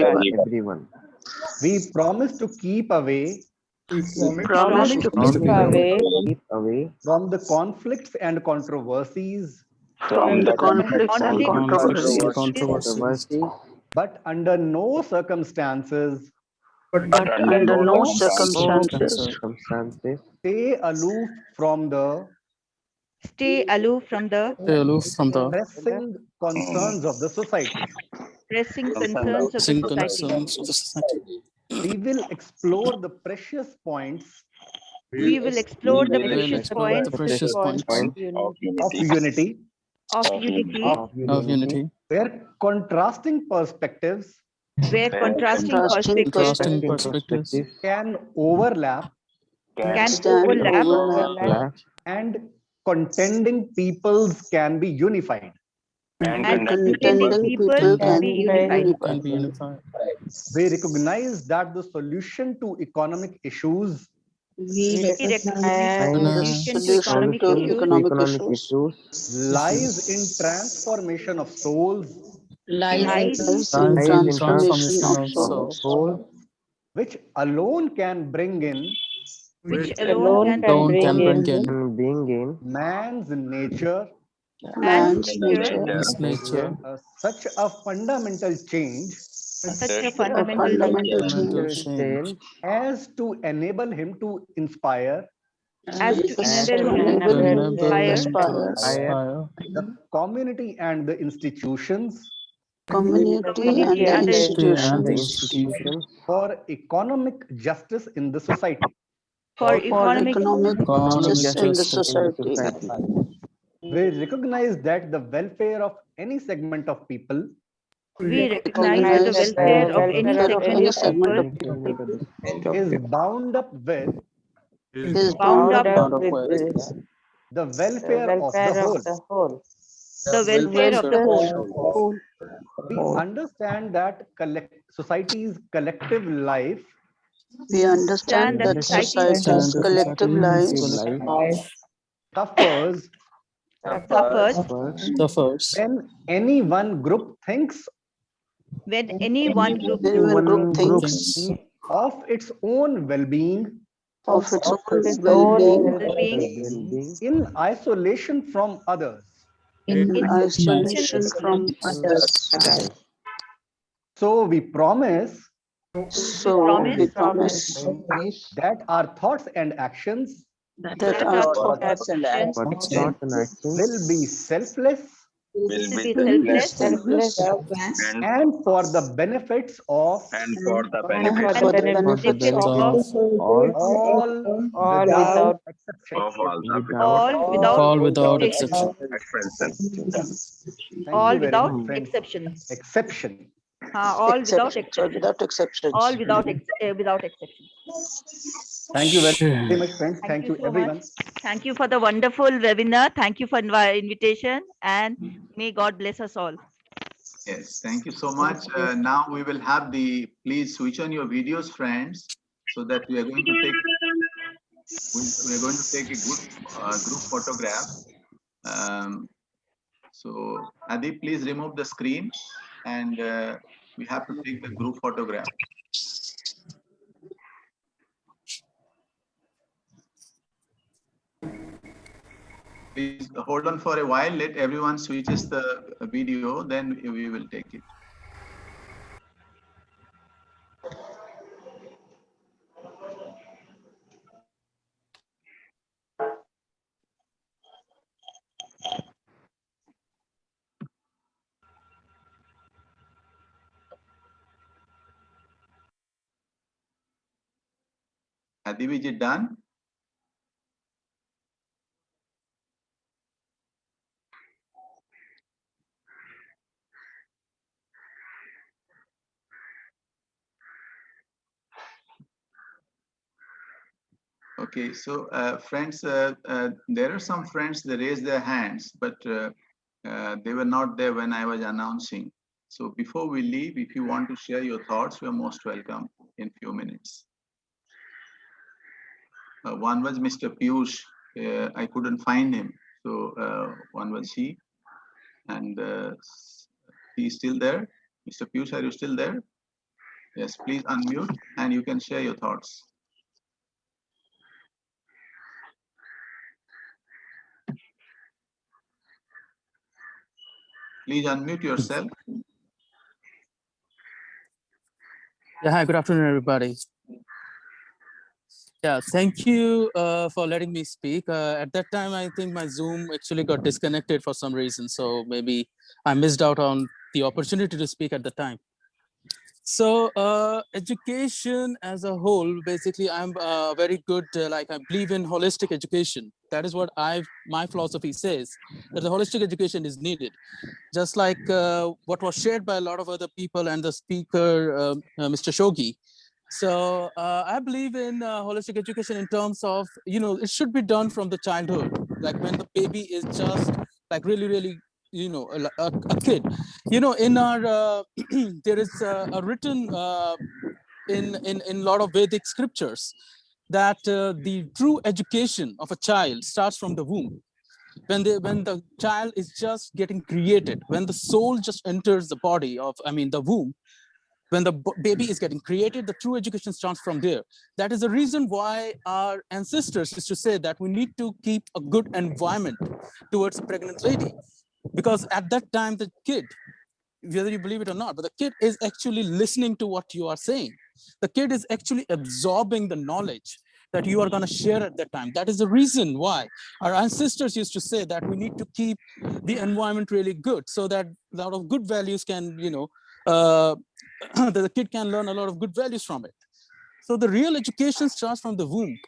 everyone. We promise to keep away Promise to keep away from the conflicts and controversies, from the conflicts and conflict, controversies, but under no circumstances but under no circumstances stay aloof from the stay aloof from the pressing concerns of the society. pressing concerns of the society. We will explore the precious points We will explore the precious points of unity, of unity, where contrasting perspectives where contrasting perspectives contrasting can overlap can can overlap overlap and contending peoples can be unified. and contending contending people people can can be be unified. unified. We recognize that the solution to economic issues We recognize And the solution to solution economic to issues economic issues lies in transformation of souls, lies lies in transformation of soul, which alone can bring in which alone can bring in being in man's nature man's man's nature nature, such a fundamental change such a a fundamental change fundamental change as to enable him to inspire as to enable to him to enable him to inspire inspire the community and the institutions community and community the and the institutions for economic justice in the society. for for economic economic justice in the society. We recognize that the welfare of any segment of people we recognize that the welfare of any Welfare of segment any of segment people of people is bound up with is bound up bound up with with the welfare of the whole. the welfare of the welfare whole. of the whole. We understand that society's collective life We Understand understand that that society's society's collective lives suffers suffers when any one group thinks when any one group when one group thinks of its own well-being of its own well-being well-being in isolation from others. in in isolation isolation from others. So we promise So we promise that our thoughts and actions that our thoughts and will be selfless will be will be selfless selfless and for the benefits of and for the benefits of all without exception. all without exception. Thank All you very without much, friends. exception. Exception. All without exception. So exception. without exceptions. All without exception. Thank you very much, friends. Thank you, so everyone. much. Thank you for the wonderful webinar. Thank you for invitation, and may God bless us all. Yes, thank you so much. Now we will have please switch on your videos, friends, so that we are going to take a good group photograph. So Adi, please remove the screen, and we have to take the group photograph. Please hold on for a while. Let everyone switches the video, then we will take it. Adivi, is it done? Okay, so friends, there are some friends, they raised their hands, but they were not there when I was announcing. So before we leave, if you want to share your thoughts, you are most welcome in few minutes. One was Mr. Piyush. I couldn't find him. So one was he, and he's still there. Mr. Piyush, are you still there? Yes, please unmute and you can share your thoughts. Please unmute yourself. Yeah, hi, good afternoon, everybody. Yeah, thank you for letting me speak. At that time, I think my Zoom actually got disconnected for some reason. So maybe I missed out on the opportunity to speak at the time. So education as a whole, basically, I'm very good, like I believe in holistic education. That is what my philosophy says, that the holistic education is needed. Just like what was shared by a lot of other people and the speaker, Mr. Shogi. So I believe in holistic education in terms of, it should be done from the childhood, like when the baby is just like really, a kid. In our, there is a written in a lot of Vedic scriptures that the true education of a child starts from the womb. When the child is just getting created, when the soul just enters the body of, the womb, when the baby is getting created, the true education starts from there. That is the reason why our ancestors used to say that we need to keep a good environment towards a pregnant lady, because at that time the kid, whether you believe it or not, but the kid is actually listening to what you are saying. The kid is actually absorbing the knowledge that you are going to share at that time. That is the reason why our ancestors used to say that we need to keep the environment really good, so that a lot of good values can, the kid can learn a lot of good values from it. So the real education starts from the womb.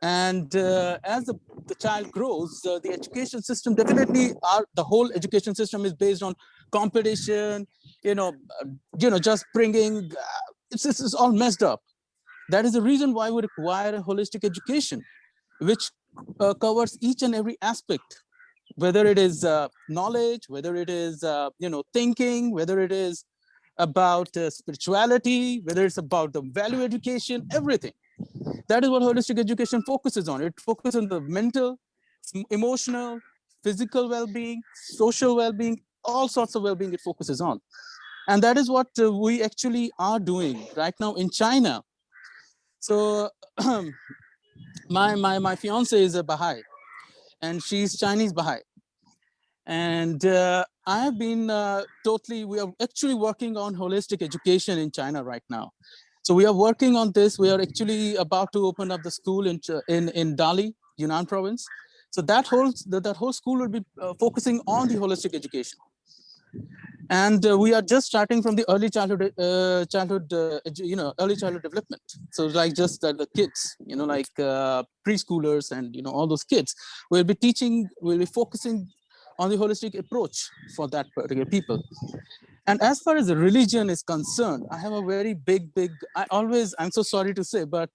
And as the child grows, the education system definitely, the whole education system is based on competition, just bringing, it's all messed up. That is the reason why we require a holistic education, which covers each and every aspect, whether it is knowledge, whether it is, thinking, whether it is about spirituality, whether it's about the value education, everything. That is what holistic education focuses on. It focuses on the mental, emotional, physical well-being, social well-being, all sorts of well-being it focuses on. And that is what we actually are doing right now in China. So my fiance is a Baha'i, and she's Chinese Baha'i. And I have been we are actually working on holistic education in China right now. So we are working on this. We are actually about to open up the school in Dali, Yunnan province. So that whole school will be focusing on the holistic education. And we are just starting from the early childhood, early childhood development. So like just the kids, like preschoolers and, all those kids. We'll be focusing on the holistic approach for that particular people. And as far as the religion is concerned, I have a very big, I'm so sorry to say, but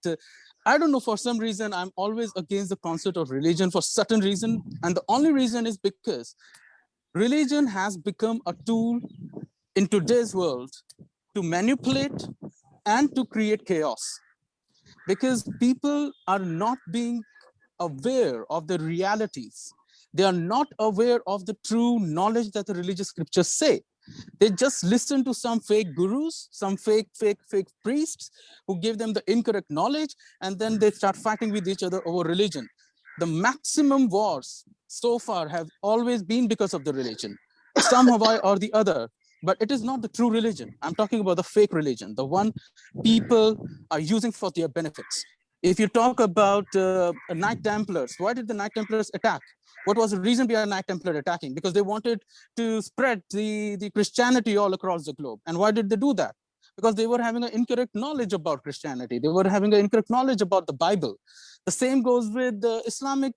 I don't know, for some reason, I'm always against the concept of religion for certain reason. And the only reason is because religion has become a tool in today's world to manipulate and to create chaos, because people are not being aware of the realities. They are not aware of the true knowledge that the religious scriptures say. They just listen to some fake gurus, some fake priests who give them the incorrect knowledge, and then they start fighting with each other over religion. The maximum wars so far have always been because of the religion, somehow or the other. But it is not the true religion. I'm talking about the fake religion, the one people are using for their benefits. If you talk about Knight Templars, why did the Knight Templars attack? What was the reason behind Knight Templar attacking? Because they wanted to spread the Christianity all across the globe. And why did they do that? because they were having an incorrect knowledge about Christianity. They were having an incorrect knowledge about the Bible. The same goes with the Islamic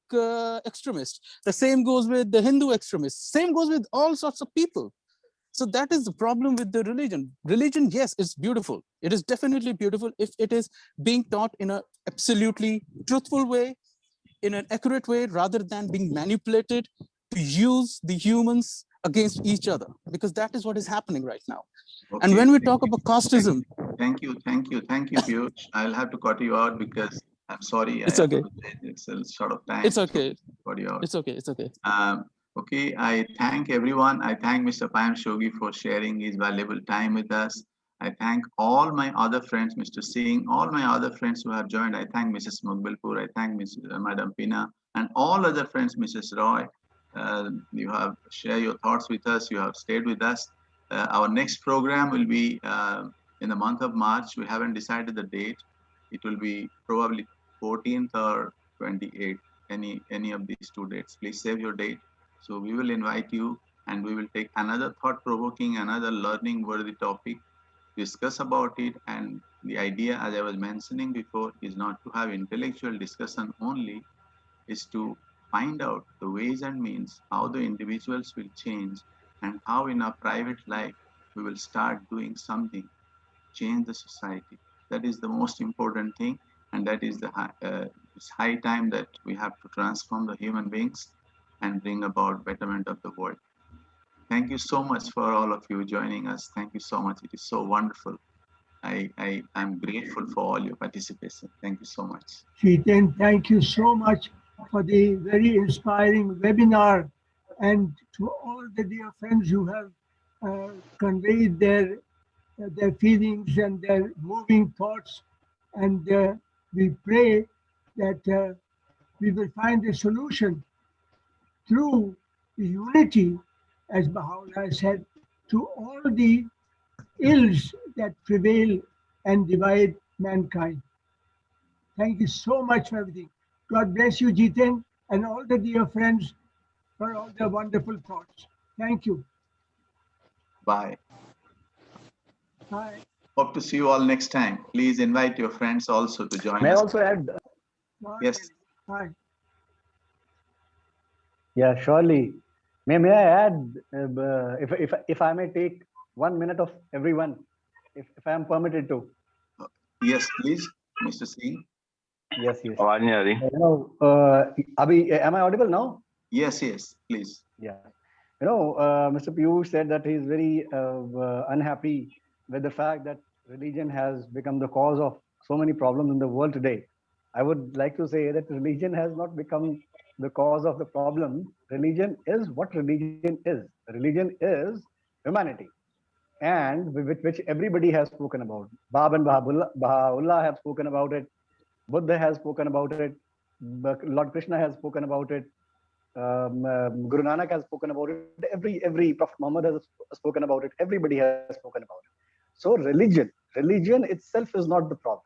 extremists. The same goes with the Hindu extremists. Same goes with all sorts of people. So that is the problem with the religion. Religion, yes, it's beautiful. It is definitely beautiful if it is being taught in an absolutely truthful way, in an accurate way, rather than being manipulated to use the humans against each other, because that is what is happening right now. Okay, and when we talk about casteism, thank you, Piyush. I'll have to cut you out because I'm sorry. It's okay. It's a short of time. It's okay. Cut you out. It's okay. It's okay. Okay, I thank everyone. I thank Mr. Payam Shogi for sharing his valuable time with us. I thank all my other friends, Mr. Singh, all my other friends who have joined. I thank Mrs. Mugbilpur. I thank Madam Pina and all other friends, Mrs. Roy. You have shared your thoughts with us. You have stayed with us. Our next program will be in the month of March. We haven't decided the date. It will be probably 14th or 28th, any of these two dates. Please save your date. So we will invite you and we will take another thought-provoking, another learning-worthy topic, discuss about it. And the idea, as I was mentioning before, is not to have intellectual discussion only, is to find out the ways and means how the individuals will change and how in our private life we will start doing something, change the society. That is the most important thing, and that is it's high time that we have to transform the human beings and bring about betterment of the world. Thank you so much for all of you joining us. Thank you so much. It is so wonderful. I'm grateful for all your participation. Thank you so much. Chetan, thank you so much for the very inspiring webinar, and to all the dear friends who have conveyed their feelings and their moving thoughts. And we pray that we will find a solution through the unity, as Baha'u'llah said, to all the ills that prevail and divide mankind. Thank you so much for everything. God bless you, Jiten, and all the dear friends for all the wonderful thoughts. Thank you. Bye. Bye. Hope to see you all next time. Please invite your friends also to join May I us. also add? Yes. Bye. Yeah, surely. May I add, if I may take 1 minute of everyone, if I am permitted to. Yes, please, Mr. Singh. Yes. Abhi, am I audible now? Yes, please. Yeah. Mr. Piyush said that he is very unhappy with the fact that religion has become the cause of so many problems in the world today. I would like to say that religion has not become the cause of the problem. Religion is what religion is. Religion is humanity, and which everybody has spoken about. Bab and Baha'u'llah have spoken about it. Buddha has spoken about it. Lord Krishna has spoken about it. Guru Nanak has spoken about it. Every Prophet Muhammad has spoken about it. Everybody has spoken about it. So religion itself is not the problem.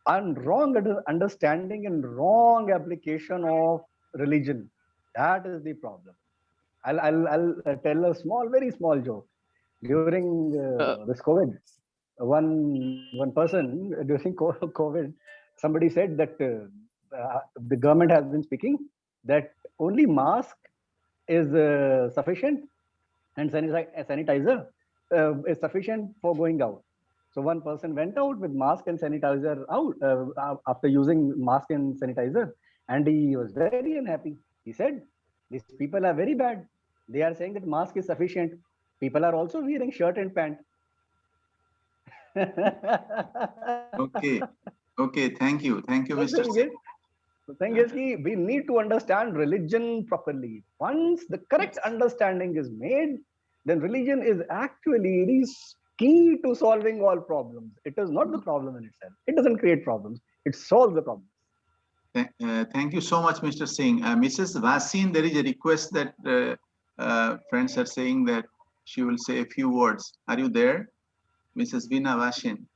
And wrong understanding and wrong application of religion, that is the problem. I'll tell a very small joke. During this COVID, one person during COVID, somebody said that the government has been speaking that only mask is sufficient and sanitizer is sufficient for going out. So one person went out with mask and sanitizer out after using mask and sanitizer, and he was very unhappy. He said, "These people are very bad. They are saying that mask is sufficient. People are also wearing shirt and pant." Okay. Thank you, Mr. Singh. The thing is, we need to understand religion properly. Once the correct understanding is made, then religion is actually the key to solving all problems. It is not the problem in itself. It doesn't create problems. It solves the problems. Thank you so much, Mr. Singh. Mrs. Vasin, there is a request that friends are saying that she will say a few words. Are you there, Mrs. Veena Vasin?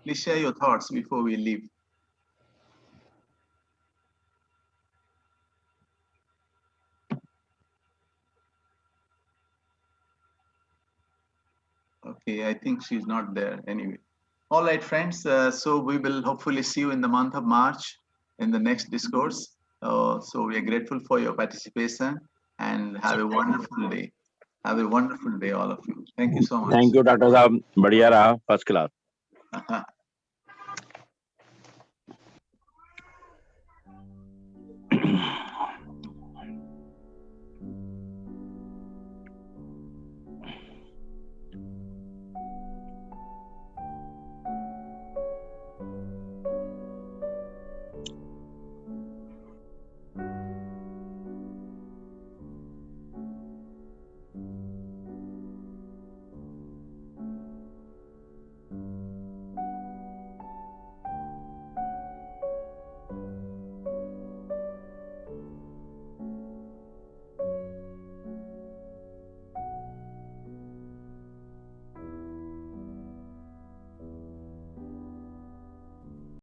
Please share your thoughts before we leave. Okay, I think she's not there anyway. All right, friends. So we will hopefully see you in the month of March in the next discourse. So we are grateful for your participation and have a wonderful day. Have a wonderful day, all of you. Thank you so much. Thank you, Dr. Saab. Badhiya raha, first class.